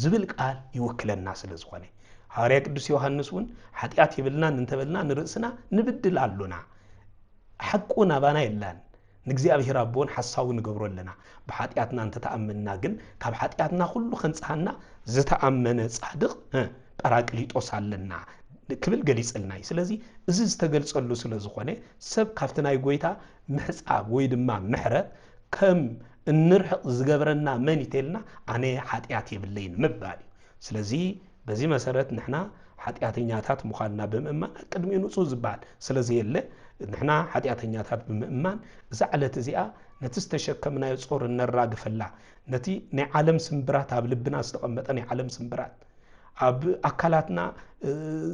ዝብል ቃል ይውክለና ስለ ዝኾነ ሐዋርያ ቅዱስ ዮሐንስ እውን ኃጢአት ይብልናን እንተበልና ንርእስና ንብድል ኣሉና ሓቁ ናባና የላን ንእግዚአብሔር አቦን ሐሳቡ ንገብረለና በኃጢአትና እንተተኣመንና ግን ካብ ኃጢአትና ሁሉ ከንጻህና ዝተኣመነ ጻድቅ ጰራቅሊጦስ ኣለና ክብል ገሊጽልና ስለዚህ እዚ ዝተገልጸሉ ስለ ዝኾነ ሰብ ካብቲ ናይ ጎይታ ምሕጻብ ወይ ድማ ምሕረት ከም እንርሕቕ ዝገብረና መን ይተልና ኣነ ኃጢአት የብለይን ምባል ስለዚህ በዚህ መሰረት ንሕና ኃጢአተኛታት ምዃንና ብምእማን ቅድሚኡ ንጹህ ዝባል ስለዚህ የለ ንሕና ኃጢአተኛታት ብምእማን እዛ ዓለት እዚኣ ነቲ ዝተሸከምናዮ ጾር ነራግፈላ ነቲ ናይ ዓለም ስምብራት ኣብ ልብና ዝተቐመጠ ናይ ዓለም ስምብራት ኣብ ኣካላትና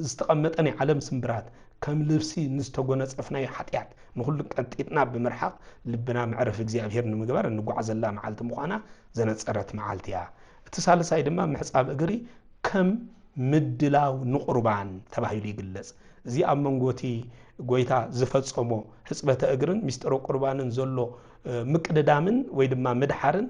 ዝተቐመጠ ናይ ዓለም ስምብራት ከም ልብሲ ንዝተጎነጸፍናዮ ኃጢአት ንኹሉ ቀንጢጥና ብምርሓቕ ልብና መዕረፍ እግዚአብሔር ንምግባር እንጓዓዘላ መዓልቲ ምዃና ዘነጸረት መዓልቲ እያ እቲ ሳልሳይ ድማ ምሕጻብ እግሪ ከም ምድላው ንቁርባን ተባሂሉ ይግለጽ እዚ ኣብ መንጎቲ ጎይታ ዝፈጸሞ ህጽበተ እግርን ሚስጥሮ ቁርባንን ዘሎ ምቅድዳምን ወይ ድማ ምድሓርን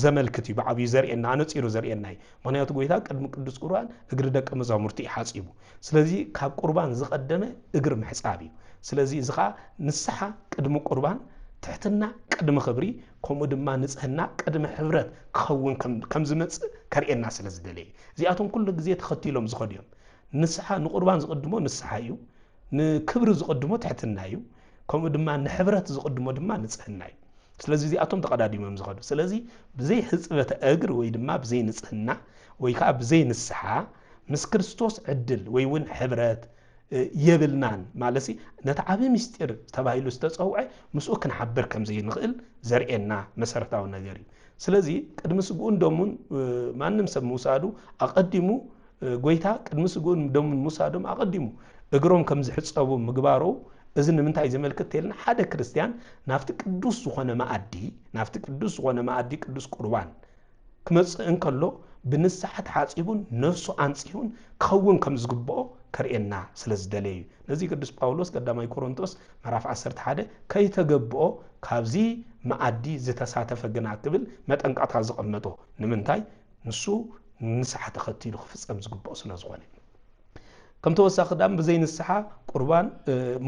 ዘመልክት እዩ ብዓብዩ ዘርእየና ኣነጺሩ ዘርእየና እዩ ምክንያቱ ጎይታ ቅድሚ ቅዱስ ቁርባን እግሪ ደቀ መዛሙርቲ ይሓጺቡ ስለዚህ ካብ ቁርባን ዝቀደመ እግሪ ምሕጻብ እዩ ስለዚህ እዚ ከዓ ንስሓ ቅድሚ ቁርባን ትሕትና ቅድሚ ክብሪ ከምኡ ድማ ንጽህና ቅድሚ ሕብረት ክኸውን ከም ዝመጽእ ከርእየና ስለ ዝደለየ እዚኣቶም ኩሉ ግዜ ተኸቲሎም ዝኸዱ እዮም ንስሓ ንቁርባን ዝቅድሞ ንስሓ እዩ ንክብሪ ዝቅድሞ ትሕትና እዩ ከምኡ ድማ ንሕብረት ዝቅድሞ ድማ ንጽህና እዩ ስለዚህ እዚኣቶም ተቀዳዲሞም ዝኸዱ ስለዚህ ብዘይ ህጽበተ እግሪ ወይ ድማ ብዘይ ንጽህና ወይ ከዓ ብዘይ ንስሓ ምስ ክርስቶስ ዕድል ወይ እውን ሕብረት የብልናን ማለት ነቲ ዓቢ ምስጢር ተባሂሉ ዝተጸውዐ ምስኡ ክንሓብር ከም ዘይንኽእል ዘርእየና መሰረታዊ ነገር እዩ ስለዚህ ቅድሚ ስጉኡን ደሙን ማንም ሰብ ምውሳዱ ኣቀዲሙ ጎይታ ቅድሚ ስጉኡን ደሙን ምውሳዶም ኣቀዲሙ እግሮም ከም ዝሕጸቡ ምግባሩ እዚ ንምንታይ ዘመልክት ተልና ሓደ ክርስቲያን ናፍቲ ቅዱስ ዝኾነ ማኣዲ ቅዱስ ቁርባን ክመጽእ እንከሎ ብንስሓት ሓጺቡን ነፍሱ አንጽሁን ክኸውን ከም ዝግብኦ ከርእየና ስለ ዝደለዩ ነዚ ቅዱስ ጳውሎስ ቀዳማይ ቆሮንቶስ ምዕራፍ 11 ከይተገብኦ ካብዚ ማኣዲ ዝተሳተፈ ግና ክብል መጠንቀቕታ ዝቐመጦ ንምንታይ ንሱ ንስሓ ተኸቲሉ ክፍጸም ዝግብኦ ስለ ዝኾነ ከም ተወሳኺ ዳም ብዘይ ንስሓ ቁርባን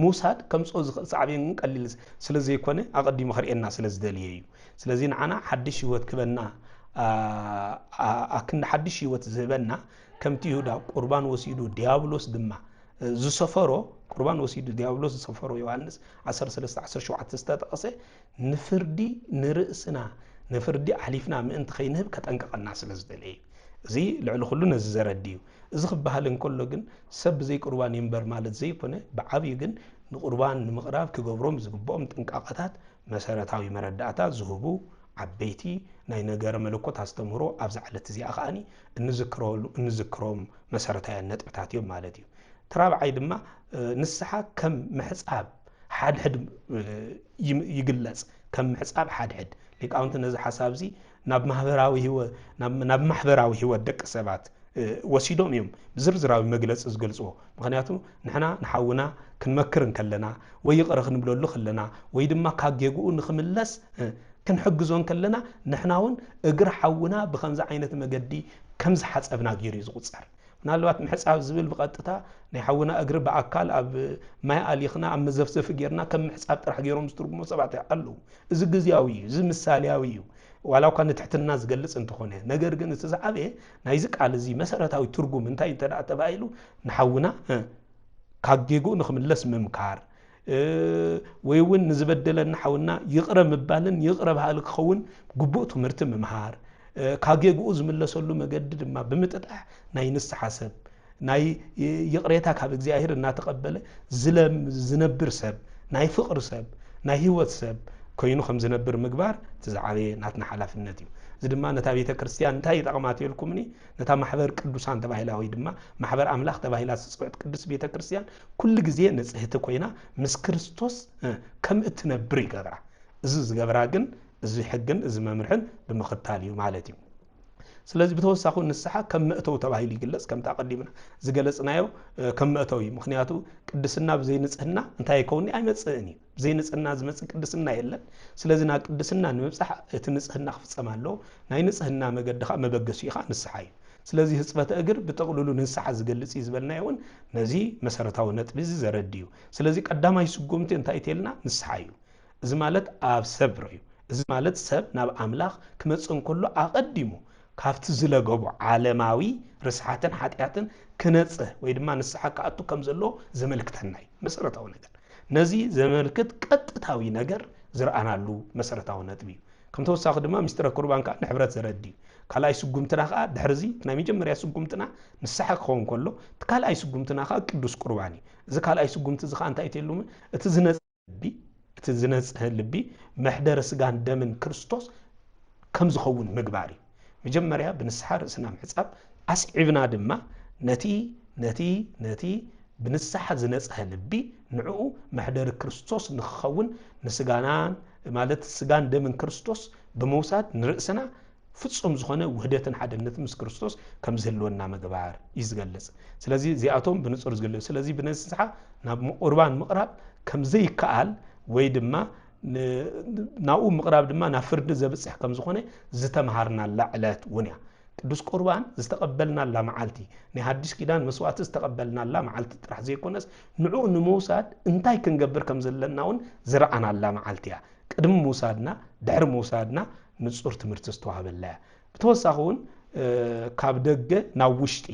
ሙሳድ ከምጾ ዝዓብየን ቀሊል ስለ ዘይኮነ ኣቀዲሙ ከርእየና ስለ ዝደለየ እዩ ስለዚህ ንዓና ሓድሽ ህይወት ክበና ኣክንዲ ሓድሽ ህይወት ዝህበና ከምቲ ይሁዳ ቁርባን ወሲዱ ዲያብሎስ ድማ ዝሰፈሮ ቁርባን ወሲዱ ዲያብሎስ ዝሰፈሮ ዮሐንስ 13:17 ዝተጠቀሰ ንፍርዲ ንርእስና ንፍርዲ ኣሕሊፍና ምእንቲ ከይንህብ ከጠንቀቐና ስለ ዝደለየ እዚ ልዕሊ ኩሉ ነዚ ዘረዲ እዩ እዚ ክበሃል እንከሎ ግን ሰብ ብዘይ ቁርባን ይንበር ማለት ዘይኮነ ብዓብዩ ግን ንቁርባን ንምቕራብ ክገብሮም ዝግብኦም ጥንቃቐታት መሰረታዊ መረዳእታት ዝህቡ ዓበይቲ ናይ ነገር መለኮት አስተምሮ ኣብ ዝዓለት እዚኣ ኸኣኒ እንዝክሮም መሰረታዊ ነጥብታት እዮም ማለት እዩ ተራብዓይ ድማ ንስሓ ከም ምሕጻብ ሓድሕድ ይግለጽ ከም ምሕጻብ ሓድሕድ ሊቃውንቲ ነዚ ሓሳብ እዚ ናብ ማሕበራዊ ህይወት ደቂ ሰባት ወሲዶም እዮም ዝርዝራዊ መግለጽ ዝገልጽዎ ምክንያቱ ንሕና ንሓውና ክንመክር እንከለና ወይ ይቕረ ክንብለሉ ከለና ወይ ድማ ካብ ጌጉኡ ንኽምለስ ክንሕግዞን ከለና ንሕናውን እግር ሓውና ብከምዚ ዓይነት መገዲ ከም ዝሓጸብና ገይሩ ዝቁጸር ምናልባት ምሕጻብ ዝብል ብቐጥታ ናይ ሓውና እግሪ በኣካል ኣብ ማይ ኣሊኽና ኣብ መዘፍዘፊ ጌርና ከም ምሕጻብ ጥራሕ ገይሮም ዝትርጉሙ ሰባት ኣለዉ እዚ ግዝያዊ እዩ እዚ ምሳሌያዊ እዩ ዋላው ካን ትሕትና ዝገልጽ እንተኾነ ነገር ግን እቲ ዝዓበየ ናይዚ ቃል እዚ መሰረታዊ ትርጉም እንታይ ተባሂሉ ንሓውና ካብ ጌጉኡ ንኽምለስ ምምካር ወይ እውን ንዝበደለና ሓውና ይቕረ ምባልን ይቕረ ባህል ክኸውን ግቡእ ትምህርቲ ምምሃር ካብ ጌጉኡ ዝምለሰሉ መገዲ ድማ ብምጥጣሕ ናይ ንስሓ ሰብ ናይ ይቕሬታ ካብ እግዚአብሔር እናተቀበለ ዝነብር ሰብ ናይ ፍቅር ሰብ ናይ ህይወት ሰብ ኮይኑ ከም ዝነብር ምግባር ትዝዓበየ ናትና ሓላፍነት እዩ እዚ ድማ ነታ ቤተ ክርስቲያን እንታይ ይጠቕማት ይልኩምኒ ነታ ማሕበር ቅዱሳን ተባሂላ ወይ ድማ ማሕበር አምላኽ ተባሂላ ዝፅውዕት ቅዱስ ቤተ ክርስቲያን ኩሉ ግዜ ንጽህቲ ኮይና ምስ ክርስቶስ ከም እትነብር ይገብራ እዚ ዝገብራ ግን እዚ ሕግን እዚ መምርሕን ብምኽታል እዩ ማለት እዩ ስለዚህ بتوسخ النصحة كم مأتو تبعي لي جلس كم تقدمنا زجلسنا يو كم مأتوي مخنياتو قدسنا بزي نصحنا انت يكوني اي مصئني بزي نصحنا زمص قدسنا يلن ስለዚህና ቅድስና ንምብጻሕ እቲ ንጽህና ክፍጸማለዎ ናይ ንጽህና መገድኻ መበገሱ ይኻ ንስሓይ ስለዚህ ህጽበተ እግር በጠቅሉሉ ንስሓ ዝገልጽ ይዝበልና ይውን ነዚ መሰረታዊ ነጥብ እዚ ዘረድዩ ስለዚህ ቀዳማይ ስጉምቲ እንታይ ይተልና ንስሓዩ እዚ ማለት ኣብ ሰብር እዩ እዚ ማለት ሰብ ናብ አምላኽ ክመጽን ኩሉ አቀዲሙ ካፍቲ ዝለገቡ ዓለማዊ ርስሓትን ኃጢአትን ክነጽህ ወይ ድማ ንስሓ ከኣቱ ከም ዘሎ ዘመልክተናይ መሰረታዊ ነገር ነዚ ዘመልክት ቀጥታዊ ነገር ዝርአናሉ መሰረታዊ ነጥብ እዩ ከም ተወሳኺ ድማ ሚስጥረ ቁርባን ካ ንሕብረት ዘረዲ ካልኣይ ስጉምትና ካ ድሕርዚ ናይ መጀመርያ ስጉምትና ንስሓ ክኸውን ከሎ ካልኣይ ስጉምትና ካ ቅዱስ ቁርባን እዚ ካልኣይ ስጉምቲ እዚ ካ እንታይ ይተልሙ እቲ ዝነጽህ ልቢ መሕደረ ስጋን ደምን ክርስቶስ ከም ዝኸውን ምግባር እዩ መጀመርያ ብንስሓ ርእስና ምሕጻብ ኣስዒብና ድማ ነቲ ብንስሓ ዝነጽህ ልቢ ንዕኡ መሕደረ ክርስቶስ ንኽኸውን ንስጋናን ማለት ስጋን ደምን ክርስቶስ በመውሳድ ንርእስና ፍጹም ዝኾነ ውህደትን ሓድነትን ምስ ክርስቶስ ከም ዝህልወና ምግባር ይዝገልጽ ስለዚህ ዚኣቶም ብንጹር ዝገልጽ ስለዚህ ብንስሓ ናብ ቁርባን ምቕራብ ከም ዘይከኣል ወይ ድማ ናኡ ምቕራብ ድማ ናብ ፍርዲ ዘብጽሕ ከም ዝኾነ ዝተምሃርና ዕለት ውንያ ቅዱስ ቁርባን ዝተቀበልናላ መዓልቲ ናይ ሐዲስ ኪዳን መስዋዕት ዝተቀበልናላ መዓልቲ ጥራሕ ዘይኮነስ ንዕኡ ንመውሳድ እንታይ ክንገብር ከም ዘለናውን ዝረአናላ መዓልቲያ ቅድም መውሳድና ድሕሪ መውሳድና ንጹር ትምህርቲ ዝተዋሃበላ ብተወሳኺውን ካብ ደገ ናብ ውሽጢ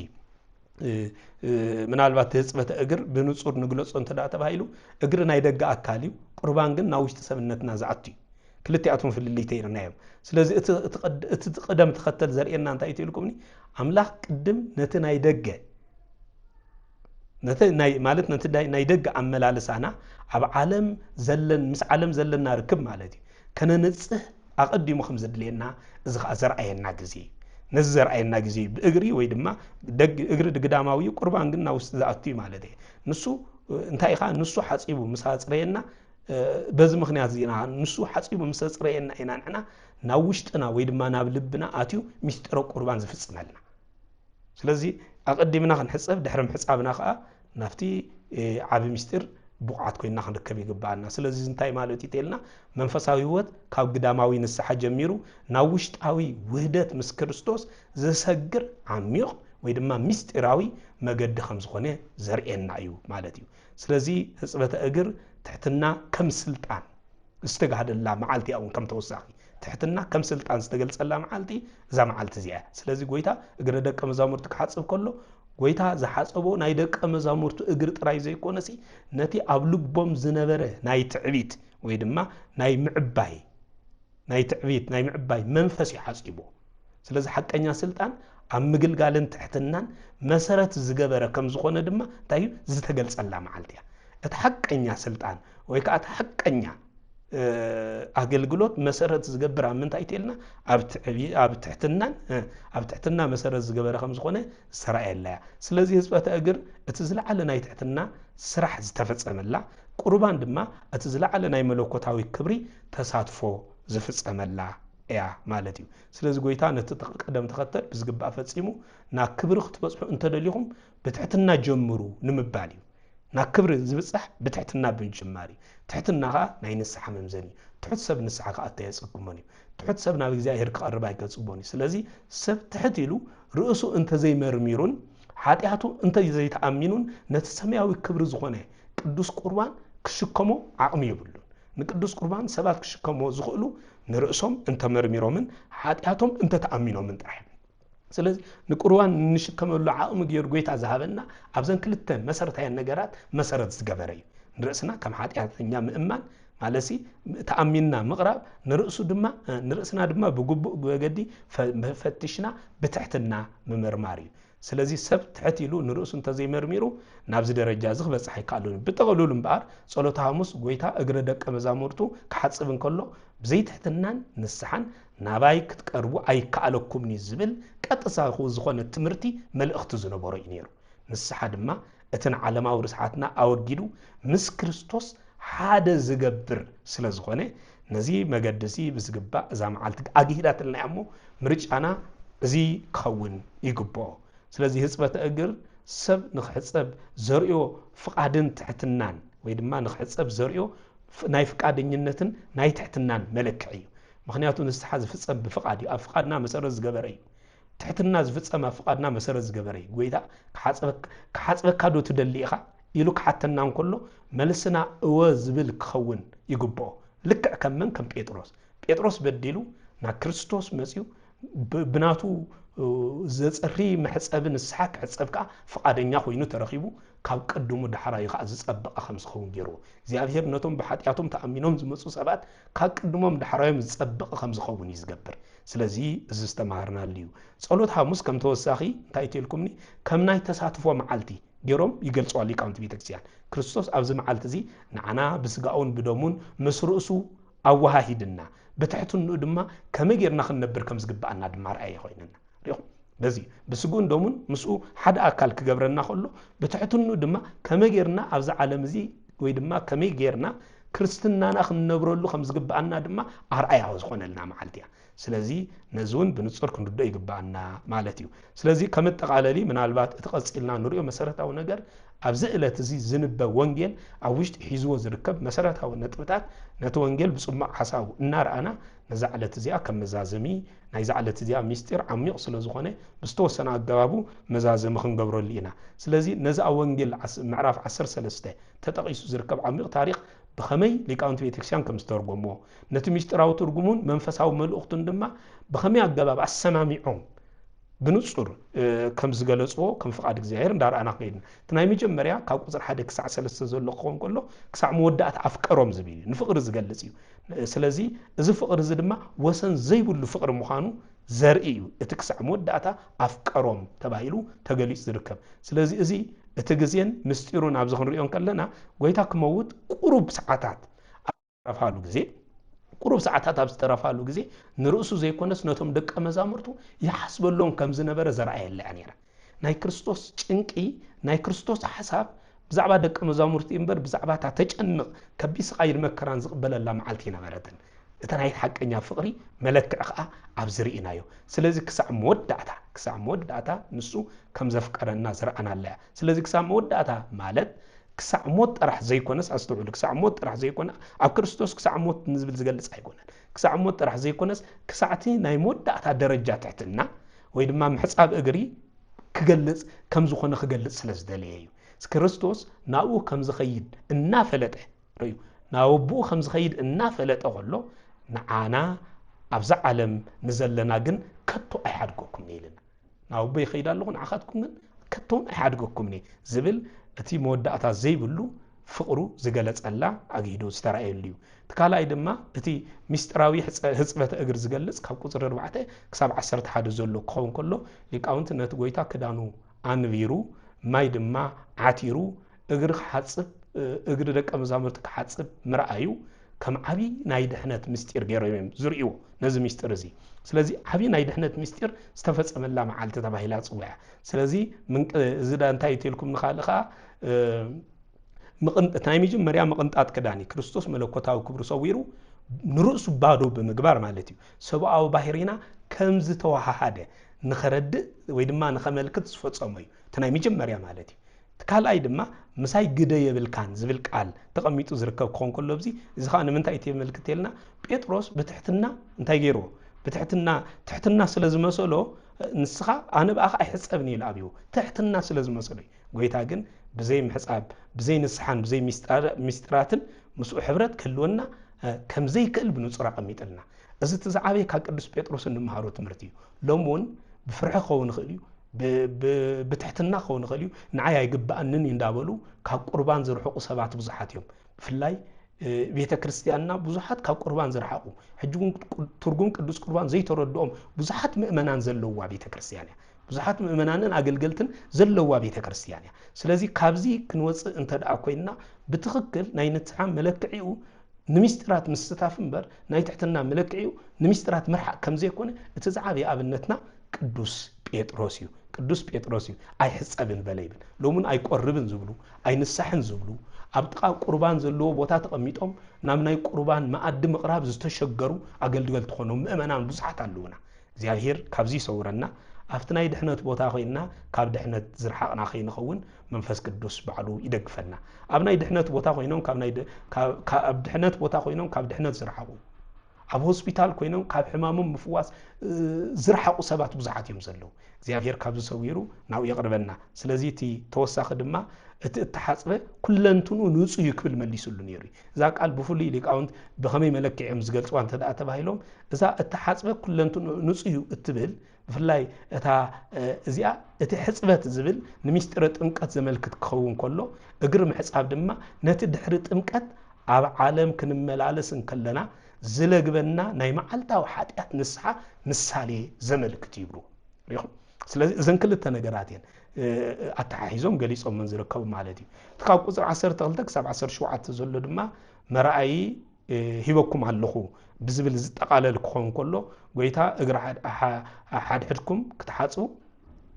ምናልባት ህጽበተ እግር ብንጹር ንግለጾ እንተዳ ተባሂሉ እግር ናይ ደገ አካል እዩ ቁርባን ግን ናብ ውሽጢ ሰብነትና ዝኣቱ ክልቲኣቶም ፍልልይተ ይርናዮም ስለዚህ እቲ ቀደም ተኸተል ዘርኤና እንታይ ይትልኩምኒ አምላኽ ቅድም ነቲ ናይ ደገ ነቲ ናይ ደገ አመላለሳና ኣብ ዓለም ዘለን ምስ ዓለም ዘለና ርክብ ማለት እዩ ከነንጽህ ኣቀዲሙ ከም ዘድልየና እዚ ኸ ዘርአየና ግዜ ነዚ ዘርአየና ግዜ ብእግሪ ወይ ድማ እግሪ ድግዳማዊ ቁርባን ግን ናብ ውሽጢ ዝኣቱ ማለት እዩ ንሱ እንታይ ኢኻ ንሱ ሓጺቡ ምስ ኣጽረየና በዚ ምኽንያት ዚና ንሱ ሓጺቡ ምስ ኣጽረየና ኢና ንሕና ናብ ውሽጥና ወይ ድማ ናብ ልብና ኣትዩ ሚስጥረ ቁርባን ዝፍጽመልና ስለዚህ ኣቀዲምና ክንሕጸብ ድሕሪ ምሕጻብና ከዓ ናፍቲ ዓቢ ሚስጥር ቡቕዓት ኮይና ክንርከብ ይግባአና ስለዚህ እንታይ ማለት ይተልና መንፈሳዊ ህይወት ካብ ግዳማዊ ንስሓ ጀሚሩ ናብ ውሽጣዊ ውህደት ምስ ክርስቶስ ዘሰግር ዓሚቕ ወይ ድማ ሚስጥራዊ መገዲ ከም ዝኾነ ዘርኤና እዩ ማለት እዩ ስለዚህ ህጽበተ እግር ትሕትና ከም ስልጣን ዝተጋሃደላ መዓልቲ እውን ከም ተወሳኺ ትሕትና ከም ስልጣን ዝተገልጸላ መዓልቲ እዛ መዓልቲ እዚኣ ስለዚህ ጎይታ እግረ ደቀ መዛሙርቱ ክሓጽብ ከሎ ጎይታ ዝሓጸቦ ናይ ደቀ መዛሙርቱ እግር ጥራይ ዘይኮነሲ ነቲ ኣብ ልቦም ዝነበረ ናይ ትዕቢት ወይ ድማ ናይ ምዕባይ መንፈስ ይሓጽቦ ስለዚህ ሐቀኛ ስልጣን ኣብ ምግልጋልን ትሕትናን መሰረት ዝገበረ ከም ዝኾነ ድማ እንታይ ዝተገልጸላ መዓልቲ እያ اتحقنيا سلطان ወይ ከዓ ተሐቀኛ አገልግሎት መሰረት ዝገብር ምንታይ ተልና ኣብ ትሕትና መሰረት ዝገበረ ከም ዝኾነ ሰራየላ ስለዚህ ህዝበተ እግር እቲ ዝለዓለ ናይ ትሕትና ስራሕ ዝተፈጸመላ ቁርባን ድማ እቲ ዝለዓለ ናይ መለኮታዊ ክብሪ ተሳትፎ ዝፍጸመላ እያ ማለት እዩ ስለዚህ ጎይታ ነቲ ቀደም ተኸተል ብዝግባእ ፈጺሙ ና ክብሪ ክትበጽሑ እንተደሊኹም ብትሕትና ጀምሩ ንምባል እዩ ና ክብሪ ዝብጽሕ ብትሕትና ብንጅማሪ ትሕትናኻ ናይ ንስሐ መምዘኒ ትሕት ሰብ ንስሐ ከኣተ የጽጉሞኒ ትሕት ሰብ ናብ እግዚአብሔር ክቐርብ ኣይገጽቦኒ ስለዚህ ሰብ ትሕት ኢሉ ርእሱ እንተ ዘይመርሚሩን ኃጢአቱ እንተ ዘይተኣሚኑን ነቲ ሰማያዊ ክብሪ ዝኾነ ቅዱስ ቁርባን ክሽከሞ ዓቕሚ ይብሉን ንቅዱስ ቁርባን ሰባት ክሽከሞ ዝኽእሉ ንርእሶም እንተ መርሚሮምን ኃጢአቶም እንተ ተኣሚኖምን ጥራሕ ስለዚህ ንቁርባን ንሽከመሉ ዓቕሚ ገይሩ ጎይታ ዝሃበና ኣብዘን ክልተ መሰረታዊ ነገራት መሰረት ዝገበረ እዩ ንርእስና ከም ኃጢአተኛ ምእማን ማለሲ ተኣሚንና ምቕራብ ንርእስና ድማ ብግቡእ ገዲ ፈትሽና ብትሕትና ምምርማር እዩ ስለዚህ ሰብ ትሕት ኢሉ ንርእሱ እንተ ዘይመርሚሩ ናብዚ ደረጃ ዝኽበጽሕ ኣይከኣሉን ብጠቕሉሉ እምበኣር ጸሎተ ሐሙስ ጎይታ እግረ ደቀ መዛሙርቱ ክሓጽብ እንከሎ ብዘይትሕትናን ንስሓን ናባይ ክትቀርቡ ኣይከኣለኩምኒ ዝብል ቀጥታ ዝኾነ ትምህርቲ መልእኽቲ ዝነበሮ እዩ ነይሩ ንስሓ ድማ እተን ዓለማዊ ርስሓትና ኣወጊዱ ምስ ክርስቶስ ሓደ ዝገብር ስለ ዝኾነ ነዚ መገድሲ ብዝግባእ እዛ መዓልቲ ኣጊዳትና እሞ ምርጫና እዚ ክኸውን ይግብኦ ስለዚህ ህጽበተ እግር ሰብ ንኽሕጸብ ዘርዮ ፍቃድን ትሕትናን ወይ ድማ ንኽሕጸብ ዘርዮ ናይ ፍቃደኝነትን ናይ ትሕትናን መለክዕ እዩ ምክንያቱ ንስሓ ዝፍጸም ብፍቃድ እዩ ኣብ ፍቃድና መሰረት ዝገበረ እዩ ትሕትና ዝፍጸም ኣብ ፍቃድና መሰረት ዝገበረ እዩ ጎይታ ክሓጽበካ ዶ ትደሊ ኢኻ ኢሉ ክሓተና እንከሎ መልስና እወ ዝብል ክኸውን ይግብኦ ልክዕ ከም ጴጥሮስ በዲሉ ና ክርስቶስ መጽዩ ብናቱ ዘጽሪ መሕጸብ ንስሓ ክሕጸብካ ፍቃደኛ ኮይኑ ተረኺቡ ካብ ቀድሙ ዳሕራዩ ከዓ ዝጸበቐ ከም ዝኸውን ገይሩ እግዚአብሔር ነቶም ብኃጢአቶም ተኣሚኖም ዝመጹ ሰባት ካብ ቀድሞም ዳሕራዮም ዝጸበቐ ከም ዝኸውን ይዝገብር ስለዚህ እዚ ዝተማሃርናሉ እዩ ጸሎት ሐሙስ ከም ተወሳኺ እንታይ ትልኩምኒ ከም ናይ ተሳትፎ መዓልቲ ገይሮም ይገልጹ ሊቃውንቲ ቤተክርስቲያን ክርስቶስ ኣብዚ መዓልቲ እዚ ንዓና ብስጋውን ብደሙን ምስ ርእሱ ኣዋሃሂድና ብትሕትንኡ ድማ ከመይ ጌርና ክንነብር ከም ዝግባአና ድማ ረኣየ ኮይነና ሪኹም በዚ ብስጉን ደሙን ምስኡ ሓደ ኣካል ክገብረና ከሎ ብትሕትንኡ ድማ ከመይ ጌርና ኣብዚ ዓለም እዚ ወይ ድማ ከመይ ጌርና ክርስትናና ክንነብረሉ ከም ዝግባአና ድማ ኣርኣያ ዝኾነልና መዓልቲ እያ ስለዚ ነዝውን ብንጹር ክንርዶ ይግባአና ማለት እዩ ስለዚ ከም ተቃለሊ ምናልባት እተቀጽልና ንሪኦ መሰረታዊ ነገር ኣብዚ ዕለት እዚ ዝንበብ ወንጌል ኣብ ውሽጢ ሒዝዎ ዝርከብ መሰረታዊ ነጥብታት ነቲ ወንጌል ብጽማቕ ሓሳቡ እናርኣና ነዛ ዕለት እዚኣ ከም መዛዘሚ ናይ ዛዕለት እዚኣ ሚስጢር ዓሚቕ ስለ ዝኾነ ብዝተወሰነ ኣገባቡ መዛዘሚ ክንገብረሉ ኢና ስለዚ ነዛ ወንጌል ምዕራፍ 13 ተጠቂሱ ዝርከብ ዓሚቕ ታሪኽ بخمي لقاونت بيتكسيان كم استرجموه نتميش تراو ترجمون منفسه ملؤختن دما بخمي الجباب السمامعون بنصر كم زجلسوا كم فقاد جزائر دار أنا قيدن تنايمي جمريا كاوكسر حد كسع سلسة زول قوم كله كسع مودات أفكارهم زبيني نفقر زجلسيو سلازي إذا فقر زدما وسن زيبو الفقر مخانو زرئيو اتكسع مودات أفكارهم تبايلو تجلس ذركب سلازي إزي اتجزين مستيرون عبزخن ريون كلنا قويتاك موت قرب ساعات رفعلو جزي قرب ساعات أبسترفعلو جزي نرؤسو زي كونس نتهم دك مزامرتو يحسب اللون كم زنبر زرعي اللي عنيرا ناي كريستوس چنقي ناي كريستوس حساب بزعبا دك مزامرت إنبر بزعبا تتجنق كبيس غير مكران زقبل الله معلتي نبرتن إتناي حق إنيا فقري ملك أخا عبزرئنا يو سلازي كسع مودعتا نسو كم زفكر الناس رأنا الله سلازي كسع مودعتا مالت كسع موت راح زي كونس أستوعب كسع موت راح زي كونا أو كريستوس كسع موت نزبل زجلس أيقونا كسع موت راح زي كونس كسعتي ناي مودعتا درجات تحتنا ويدما محساب أجري كجلس كم زخنا خجلس سلاز دليل كريستوس ناو كم زخيد النافلته ريو ناو بو كم زخيد النافلته غلو نعانا أبزع عالم نزلنا جن كتو أحدكم نيلنا ناو بي خيدا لغن عخاتكم كتون أحدكم ني زبل أتي مودة زي بلو فقرو زجلت الله أجيدو استرعي الليو تكالا إدما أتي مستراوي حسبة أجر زجلس كابكو زر ربعته كسب 10 حد زلو قوم كله لكاونت نتقويتا كدانو عن فيرو ما يدما عتيرو أجر حسب እግሪ ደቀ መዛሙርት ክሓጽብ ምርኣዩ ከም ዓቢ ናይ ድሕነት ምስጢር ገይሮም ዝርእይዎ ነዚ ምስጢር እዚ ስለዚ ዓቢ ናይ ድሕነት ምስጢር ዝተፈጸመላ መዓልቲ ተባሂላ ጽውዓ ስለዚ እዚ ዳ እንታይ ትልኩም ንኻልኻ ናይ መጀመርያ መቕንጣት ክዳኒ ክርስቶስ መለኮታዊ ክብሩ ሰዊሩ ንርእሱ ባዶ ብምግባር ማለት እዩ ሰብኣዊ ባህሪና ከም ዝተዋሃሃደ ንኸረድእ ወይ ድማ ንኸመልክት ዝፈጸሞ እዩ እቲ ናይ መጀመርያ ማለት እዩ ካልኣይ ድማ ምሳይ ግደ የብልካን ዝብል ቃል ተቐሚጡ ዝርከብ ክኾን ከሎ እዚ ከዓ ንምንታይ እቲ የመልክት የልና ጴጥሮስ ብትሕትና እንታይ ገይርዎ ትሕትና ስለ ዝመሰሎ ንስኻ ኣነ በኣኻ ኣይሕጸብኒ ኢሉ ኣብዩ ትሕትና ስለ ዝመሰሎ ጎይታ ግን ብዘይ ምሕጻብ ብዘይ ንስሓን ብዘይ ሚስጥራትን ምስኡ ሕብረት ክህልወና ከም ዘይክእል ብንጹር ኣቐሚጥልና እዚ ትዛዓበየ ካብ ቅዱስ ጴጥሮስ እንመሃሮ ትምህርቲ እዩ ሎሚ እውን ብፍርሒ ክኸውን ይኽእል እዩ ብትሕትና ክኸውን ይኽእል እዩ ንዓይ ኣይግባእንን እንዳበሉ ካብ ቁርባን ዝርሕቑ ሰባት ብዙሓት እዮም ብፍላይ ቤተ ክርስቲያንና ብዙሓት ካብ ቁርባን ዝረሓቑ ሕጂ እውን ትርጉም ቅዱስ ቁርባን ዘይተረድኦም ብዙሓት ምእመናን ዘለውዋ ቤተ ክርስቲያን እያ ብዙሓት ምእመናንን ኣገልገልትን ዘለውዋ ቤተ ክርስቲያን እያ ስለዚ ካብዚ ክንወፅእ እንተደኣ ኮይንና ብትኽክል ናይ ንስሓ መለክዒኡ ንምስጢራት ምስትታፍ እምበር ናይ ትሕትና መለክዒኡ ንምስጢራት ምርሓቅ ከም ዘይኮነ እቲ ዝዓበየ ኣብነትና ቅዱስ ጴጥሮስ እዩ ቅዱስ ጴጥሮስ እዩ ኣይሕጸብን በለ ይብል ሎሙን ኣይቆርብን ዝብሉ ኣይንሳሕን ዝብሉ ኣብ ጥቓ ቁርባን ዘለዎ ቦታ ተቐሚጦም ናብ ናይ ቁርባን መኣዲ ምቕራብ ዝተሸገሩ ኣገልገልቲ ኮይኖም ምእመናን ብዙሓት ኣለውና እግዚአብሔር ካብዚ ይሰውረና ኣብቲ ናይ ድሕነት ቦታ ኮይንና ካብ ድሕነት ዝርሓቕና ከይንኸውን መንፈስ ቅዱስ ባዕሉ ይደግፈና ኣብ ናይ ድሕነት ቦታ ኮይኖም ካብ ድሕነት ቦታ ኮይኖም ካብ ድሕነት ዝርሓቑ ኣብ ሆስፒታል ኮይኖም ካብ ሕማሞም ምፍዋስ ዝርሓቑ ሰባት ብዙሓት እዮም ዘለዉ እግዚአብሔር ካብዚ ሰዊሩ ናብኡ የቕርበና ስለዚ እቲ ተወሳኺ ድማ እቲ እተሓጽበ ኩለንትኑ ንጹህ እዩ ክብል መሊሱሉ ነይሩ እዛ ቃል ብፍሉይ ሊቃውንት ብኸመይ መለክዒኦም ዝገልጽዋ እንተደኣ ተባሂሎም እዛ እተሓጽበ ኩለንትኑ ንጹህ እዩ እትብል ብፍላይ እዚኣ እቲ ሕጽበት ዝብል ንምስጢረ ጥምቀት ዘመልክት ክኸውን ከሎ እግሪ ምሕጻብ ድማ ነቲ ድሕሪ ጥምቀት ኣብ ዓለም ክንመላለስ እንከለና ዝለግበና ናይ መዓልታዊ ሓጢኣት ንስሓ ምሳሌ ዘመልክት ይብሉ ሪኹም ስለዚ እዘን ክልተ ነገራት እየን ኣተሓሒዞም ገሊፆም ምን ዝርከቡ ማለት እዩ ካብ ቁፅሪ 12 ክሳብ 17 ዘሎ ድማ መርኣይ ሂበኩም ኣለኹ ብዝብል ዝጠቃለል ክኾን ከሎ ጎይታ እግሪ ሓድሕድኩም ክትሓጽቡ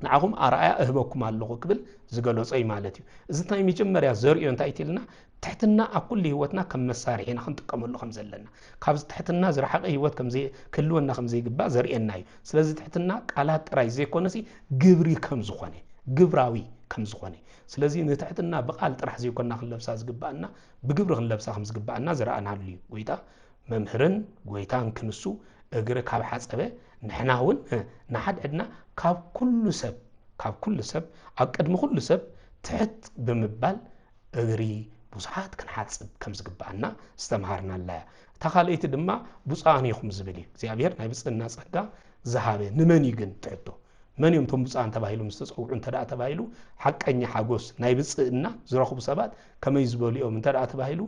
ንዓኹም ኣርኣያ እህበኩም ኣለኹ ክብል ዝገለጾ እዩ ማለት እዩ እዚ ናይ መጀመርያ ዘርእዮ እንታይ ትልና ትሕትና ኣብ ኩሉ ህይወትና ከም መሳርሒና ክንጥቀመሉ ከም ዘለና ካብዚ ትሕትና ዝረሓቐ ህይወት ከም ክህልወና ከም ዘይግባእ ዘርእየና እዩ ስለዚ ትሕትና ቃላት ጥራይ ዘይኮነሲ ግብሪ ከም ዝኾነ ግብራዊ ከም ዝኾነ ስለዚ ንትሕትና ብቃል ጥራሕ ዘይኮንና ክንለብሳ ዝግባእና ብግብሪ ክንለብሳ ከም ዝግባእና ዝረኣናሉ እዩ ጎይታ መምህርን ጎይታን ክንሱ እግሪ ካብ ሓጸበ ንሕና እውን ንሓድሕድና ካብ ኩሉ ሰብ ኣብ ቅድሚ ኩሉ ሰብ ትሕት ብምባል እግሪ ብዙሓት ክንሓጽብ ከም ዝግባእና ዝተምሃርና ኣለያ እታ ካልአይቲ ድማ ብፁዓን ኢኹም ዝብል እዩ እግዚአብሔር ናይ ብፅዕና ጸጋ ዝሃበ ንመን እዩ ግን ትሕቶ መን እዮም ቶም ብፁዓን ተባሂሉ ምስተፀውዑ እንተደኣ ተባሂሉ ሓቀኛ ሓጎስ ናይ ብፅዕና ዝረኽቡ ሰባት ከመይ ዝበሉ እዮም እንተደኣ ተባሂሉ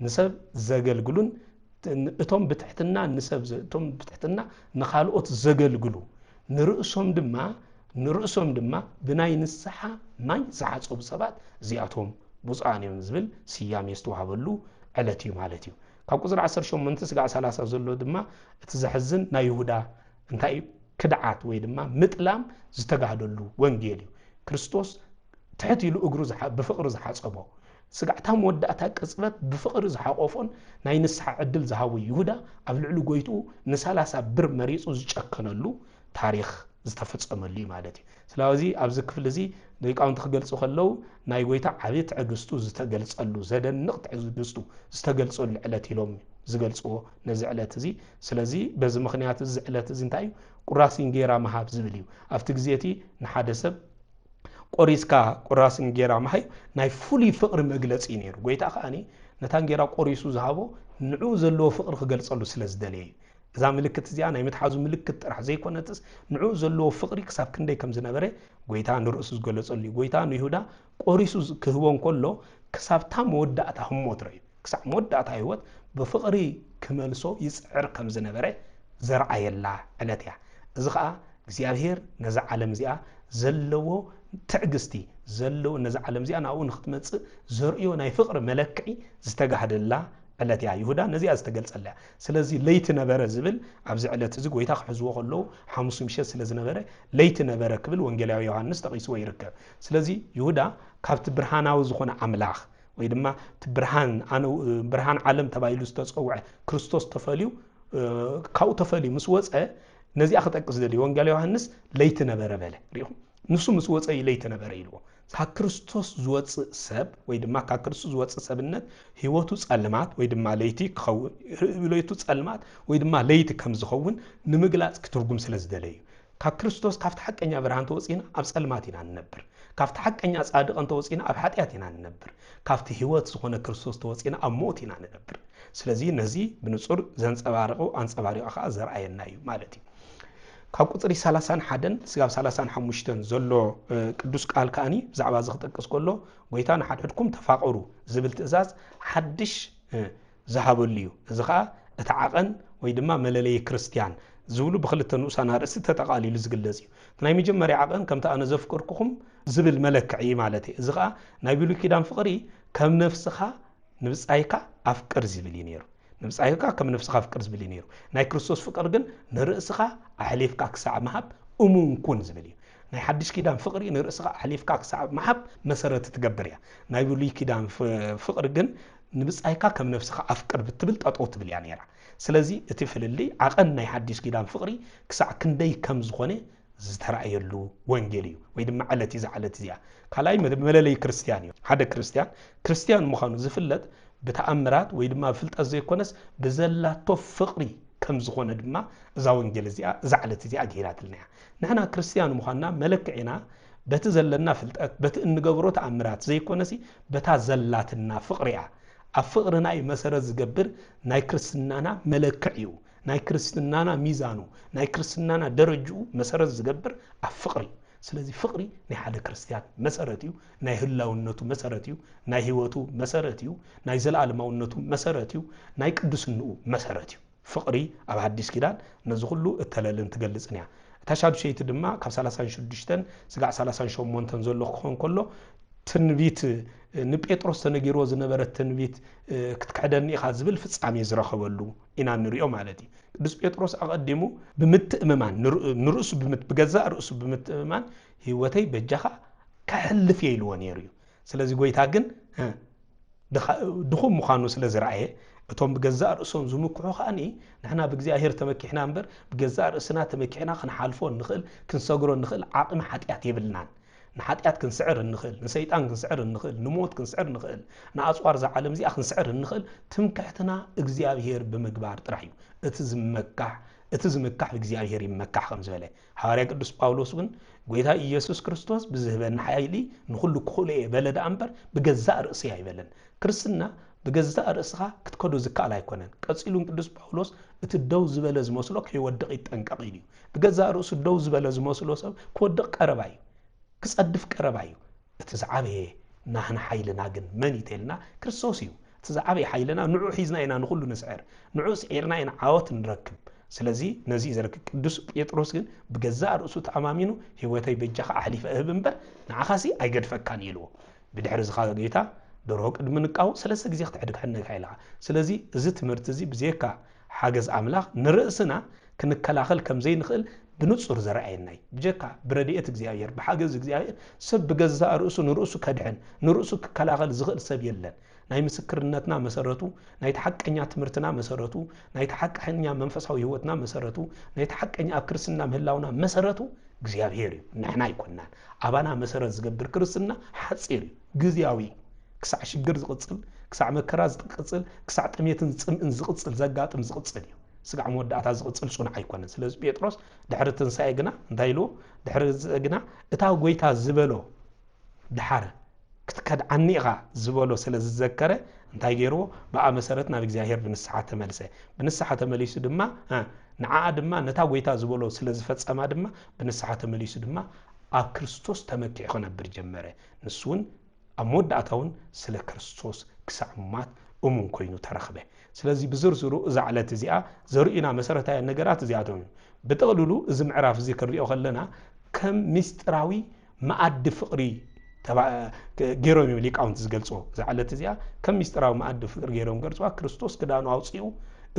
ንሰብ ዘገልግሉን እቶም ብትሕትና ንኻልኦት ዘገልግሉ ንርእሶም ድማ ብናይ ንስሓ ማይ ዝሓፀቡ ሰባት እዚኣቶም ብፁዓን እዮም ዝብል ስያሜ ዝተዋሃበሉ ዕለት እዩ ማለት እዩ ካብ ቁፅሪ 18 ስጋዕ 30 ዘሎ ድማ እቲ ዘሕዝን ናይ ይሁዳ እንታይ ክድዓት ወይ ድማ ምጥላም ዝተጋህደሉ ወንጌል እዩ ክርስቶስ ትሕት ኢሉ እግሩ ብፍቕሪ ዝሓፀቦ ስጋዕታ መወዳእታ ቅጽበት ብፍቕሪ ዝሓቆፎን ናይ ንስሓ ዕድል ዝሃቡ ይሁዳ ኣብ ልዕሊ ጎይቱ ን30 ብር መሪፁ ዝጨከነሉ ታሪኽ ዝተፈጸመሉ ማለት እዩ ስለዚ ኣብዚ ክፍሊ እዚ ሊቃውንቲ ክገልጹ ከለው ናይ ጎይታ ዓብይ ትዕግስቱ ዝተገልጸሉ ዘደንቕ ትዕግስቱ ዝተገልጸሉ ዕለት ኢሎም ዝገልጽዎ ነዚ ዕለት እዚ ስለዚ በዚ ምኽንያት እዚ ዕለት እዚ እንታይ ቁራስ እንጀራ መሃብ ዝብል እዩ ኣብቲ ግዜ እቲ ንሓደ ሰብ ቆሪስካ ቁራስ እንጀራ መሃብ ናይ ፍሉይ ፍቕሪ መግለጺ ነይሩ ጎይታ ከኣኒ ነታ እንጀራ ቆሪሱ ዝሃቦ ንዑ ዘለዎ ፍቕሪ ክገልጸሉ ስለ ዝደለየ እዩ እዛ ምልክት እዚኣ ናይ ምትሓዙ ምልክት ጥራሕ ዘይኮነትስ ንዑ ዘለዎ ፍቕሪ ክሳብ ክንደይ ከም ዝነበረ ጎይታ ንርእሱ ዝገለጸሉ እዩ ጎይታ ንይሁዳ ቆሪሱ ክህቦን ከሎ ክሳብታ መወዳእታ ህሞት ረእዩ ክሳብ መወዳእታ ህይወት ብፍቕሪ ክመልሶ ይፅዕር ከም ዝነበረ ዘርኣየላ ዕለት እያ እዚ ከዓ እግዚአብሔር ነዛ ዓለም እዚኣ ዘለዎ ትዕግስቲ زلو نز عالم زي أنا أون خدمت زرقيو ناي فقر ملكعي زتجهد الله علتي يهودا نزي أستقل صلى سلازي ليت نبرة زبل عبز علت زق ويتاخ حزوه خلو حمص مشى سلاز نبرة ليت نبرة قبل وانجيلا يوحنس تقيس ويركب سلازي يهودا كابت برهان عاوز خنا عملاخ ويدما تبرهان أنا برهان عالم تبايلوس تصوع كريستوس تفاليو كاو تفالي مسوس نزي أخذ أقصد لي وانجيلا يوحنس ليت نبرة بله ريهم نسو مسوس أي ليت نبرة يلو كريستوس زوات سب ويدما كريستوس زوات سبنت هيوتو صلمات ويدما ليتي خو ليتو صلمات ويدما ليت كم زخون نمغلاص كترغم سلازدلي كريستوس كافت حقኛ برهان توصينا اب صلماتنا ننبر كافت حقኛ صادق انت توصينا اب حطياتنا ننبر كافت هيوت زخونه كريستوس توصينا اب موتنا ننبر ስለዚህ ነዚህ ብንጹር ዘንጸባርቀው አንጸባሪው አኻ ዘርአየናዩ ማለት እዩ ካብ ቁጥሪ 31 ስጋብ 35 ዘሎ ቅዱስ ቃል ካኒ ብዛዕባ ዝኽጠቅስ ከሎ ጎይታ ንሓድሕድኩም ተፋቀሩ ዝብል ትእዛዝ ሓድሽ ዝሃበሉ እዩ እዚ ከዓ እተዓቐን ወይ ድማ መለለይ ክርስቲያን ዝብሉ ብክልተ ንኡሳን ርእሲ ተጠቃሊሉ ዝግለጽ እዩ ናይ መጀመርያ ዓቐን ከምታ ኣነ ዘፍቅርኩኹም ዝብል መለክዒ ማለት እዩ እዚ ከዓ ናይ ብሉይ ኪዳን ፍቅሪ ከም ነፍስኻ ንብጻይካ ኣፍቅር ዝብል እዩ ነይሩ نمسايكا كم نفسها فكر زبلي نيرو ناي كريستوس فكر جن نرأسها أحليف كاك ساعة محب كون زبلي ناي حدش كيدان فقري نرأسها أحليف كاك ساعة محب مسارة تتقبريا ناي بيقولي كيدان فقر جن نمسايكا كم نفسها أفكر بتبلت أطوت بلي يعني سلازي اتفل اللي عقل ناي حدش كيدان فقري كساعة كندي كم زخوني زترأي له وانجيليو ويدم علتي زعلتي كلاي ملالي كريستيانيو هذا كريستيان مخانو زفلت بتأمرات ويدما فلت أزيكونس بزلاتو فقري كم زخونة دما زاون جلزيا زعلت زي أجيرات لنا نحنا كريستيان مخانا ملكعنا بتزلنا فلت بتنجبرو تأمرات زيكونسي بتزلاتنا فقريا الفقرنا أي مسألة زجبر ناي كريستنانا ملكعيو ناي كريستنانا ميزانو ناي كريستنانا درجو مسألة زجبر الفقري ስለዚህ ፍቅሪ ናይ ሓደ ክርስቲያን መሰረት እዩ ናይ ህላውነቱ መሰረት እዩ ናይ ህይወቱ መሰረት እዩ ናይ ዘላለማውነቱ መሰረት እዩ ናይ ቅዱስነቱ መሰረት እዩ ፍቅሪ ኣብ ሐዲስ ኪዳን ነዚ ሁሉ እተለልን ትገልጽን ያ ታሻዱ ሸይት ድማ ካብ 36 ስጋዕ 38 ዘሎ ክኾን ከሎ ትንቢት ንጴጥሮስ ተነጊሮ ዝነበረ ትንቢት ክትከደኒ ኢኻ ዝብል ፍጻሜ ዝረኸበሉ ኢና ንሪኦ ማለት እዩ ቅዱስ ጴጥሮስ አቀደሙ በምትእመማን ንርሱ በገዛእ ርሱ በምትእመማን ህይወተይ በጃኻ ከሕልፍ ይልዎ ነይሩ ስለዚህ ጎይታ ግን ድኹም ምዃኑ ስለዝረአየ እቶም በገዛእ ርሶም ዝምክሑ ኻኒ ንሕና በእግዚአብሔር ተመኪሕና እምበር በገዛእ ርስና ተመኪሕና ክንሓልፎ ንኽእል ክንሰግሮ ንኽእል ዓቕሚ ኃጢአት ይብልናን نحاتيات كنسعر النخل نسيطان كنسعر النخل نموت كنسعر النخل نأصوار زي عالم زي كنسعر النخل تمكحتنا اغزيابير بمقبار طرحيو اتزمكح باغزيابير يمكح خمس بالي حواري قدوس باولوس ግን ጎይታ ኢየሱስ ክርስቶስ ብዝህበን ኃይሊ ንኹሉ ክኹለ በለደ አንበር በገዛእ ርእሲ አይበለን ክርስትና በገዛእ ርእስኻ ክትከዶ ዝካል አይኮነን ቀጽሉን ቅዱስ ጳውሎስ እትደው ዝበለ ዝመስሎ ከይወድቕ ይጠንቀቕ እዩ በገዛእ ርእሱ ደው ዝበለ ዝመስሎ ሰብ ክወድቕ ቀረባይ كصدف قربايو اتزعابه نحن حيلنا جن من يتلنا كريستوسيو تزعابه حيلنا نعو حيزنا إنا نخلو نسعر نعو سعرنا إنا عاوت نركب سلازي نزي زرك قدوس بيطرس جن بجزاء رؤسو تعمامينو هوتي بجخ أحلف أهبنبر نعخاسي أيقد فكان يلو بدحر زخاذ جيتا دروك ادمنقاو سلاسة جزيخ تعدك حنك حيلها سلازي زت مرتزي بزيكا حاجز أملاخ نرأسنا كنكلاخل كم زي نخل بنصر زرعيناي بجكا برديئة እግዚአብሔር بحاجز እግዚአብሔር سب بجزاء رؤسو كدحن نرؤسو كلاغل زغل سب يلن ناي مسكرنتنا مسرتو ناي تحققኛ ትምርትና مسرتو ناي تحققኛ መንፈሳዊ ህይወትና مسرتو ناي تحققኛ ክርስትና ምህላውና مسرتو እግዚአብሔር ንሕና ይኮናን አባና مسرت ዝገብር ክርስትና ሓጺር ግዝያዊ ክሳዕ ሽግር ዝቅጽል ክሳዕ መከራ ዝቅጽል ክሳዕ ጥሜትን ጽምእን ዝቅጽል ዘጋጥም ዝቅጽል እዩ سقع مودعات زقصل صنع يكون سلاز بيطرس دحر تنساي غنا انتايلو دحر غنا اتاو غويتا زبلو دحر كتكد عنيغا زبلو سلاز زكره انتاي غيرو بقى مسرتنا بእግዚአብሔር بنسحه تملسه بنسحه تمليسو دما نعا دما نتا غويتا زبلو سلاز فصما دما بنسحه تمليسو دما اب ክርስቶስ ተመክዕ ሆነብር ጀመረ ንሱን አሞዳታውን ስለ ክርስቶስ ክሳዕማት እሙን ኮይኑ ተረخبه ስለዚህ ብዝርዝሩ ዛዕለት እዚኣ ዘርኢና መሰረታዊ ነገራት እዚኣቶም በተቀሉሉ እዚ ምዕራፍ እዚ ክሪኦ ከለና ከም ሚስጥራዊ ማዕድ ፍቅሪ ገይሮም ሊቃውንት ዝገልጾ ዝዓለት እዚኣ ከም ሚስጥራዊ ማኣዲ ፍቅሪ ገይሮም ገልጽዋ ክርስቶስ ክዳኑ አውጽኡ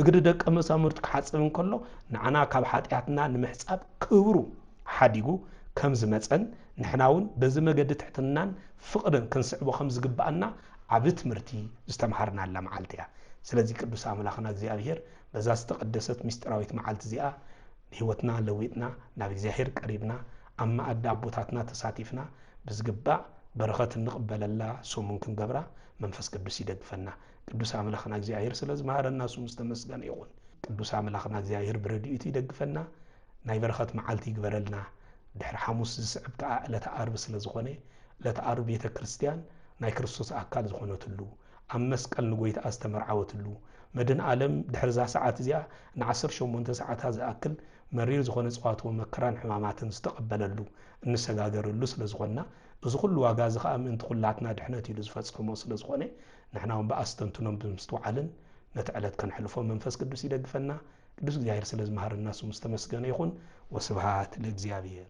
እግሪ ደቀ መዛሙርቱ ክሓጽብ እንከሎ ንዓና ካብ ሓጢኣትና ንምሕጻብ ክብሩ ሓዲጉ ከም ዝመፀን ንሕናውን በዚ መገዲ ትሕትናን ፍቅርን ክንስዕቦ ከም ዝግባአና ዓብ ትምህርቲ ዝተምሃርናላ መዓልቲ እያ ስለዚ ቅዱስ አምላኽና እግዚአብሔር በዛ ዝተቀደሰት ሚስጥራዊት መዓልቲ እዚኣ ህይወትና ለዊጥና ናብ እግዚአብሔር ቀሪብና ኣብ ማኣዲ ኣቦታትና ተሳቲፍና ብዝግባእ በረኸት እንቕበለላ ሶሙን ክንገብራ መንፈስ ቅዱስ ይደግፈና ቅዱስ አምላኽና እግዚአብሔር ስለዚ መሃረና ስሙ ዝተመስገነ ይኹን ቅዱስ አምላኽና እግዚአብሔር ብረድኤቱ ይደግፈና ናይ በረኸት መዓልቲ ይግበረልና ድሕሪ ሐሙስ ዝስዕብ ከዓ ዕለተ ዓርብ ስለ ዝኾነ ዕለተ ዓርብ ቤተ ክርስቲያን ናይ ክርስቶስ ኣካል ዝኾነትሉ ኣብ መስቀል ንጎይታ ዝተመርዓወትሉ መድን ዓለም ድሕርዛ ሰዓት እዚኣ ን18 ሰዓታት ዝኣክል መሪር ዝኾነ ጽዋትዎ መከራን ሕማማትን ዝተቀበለሉ እንሰጋገረሉ ስለ ዝኾንና እዚ ኩሉ ዋጋ እዚ ከዓ ምእንቲ ኩላትና ድሕነት ኢሉ ዝፈጽሞ ስለ ዝኾነ ንሕና እውን ብኣስተንትኖም ብምስትውዓልን ነቲ ዕለት ከንሕልፎ መንፈስ ቅዱስ ይደግፈና ቅዱስ እግዚአብሔር ስለ ዝመሃረና ስሙ ዝተመስገነ ይኹን ወስብሃት ለእግዚአብሔር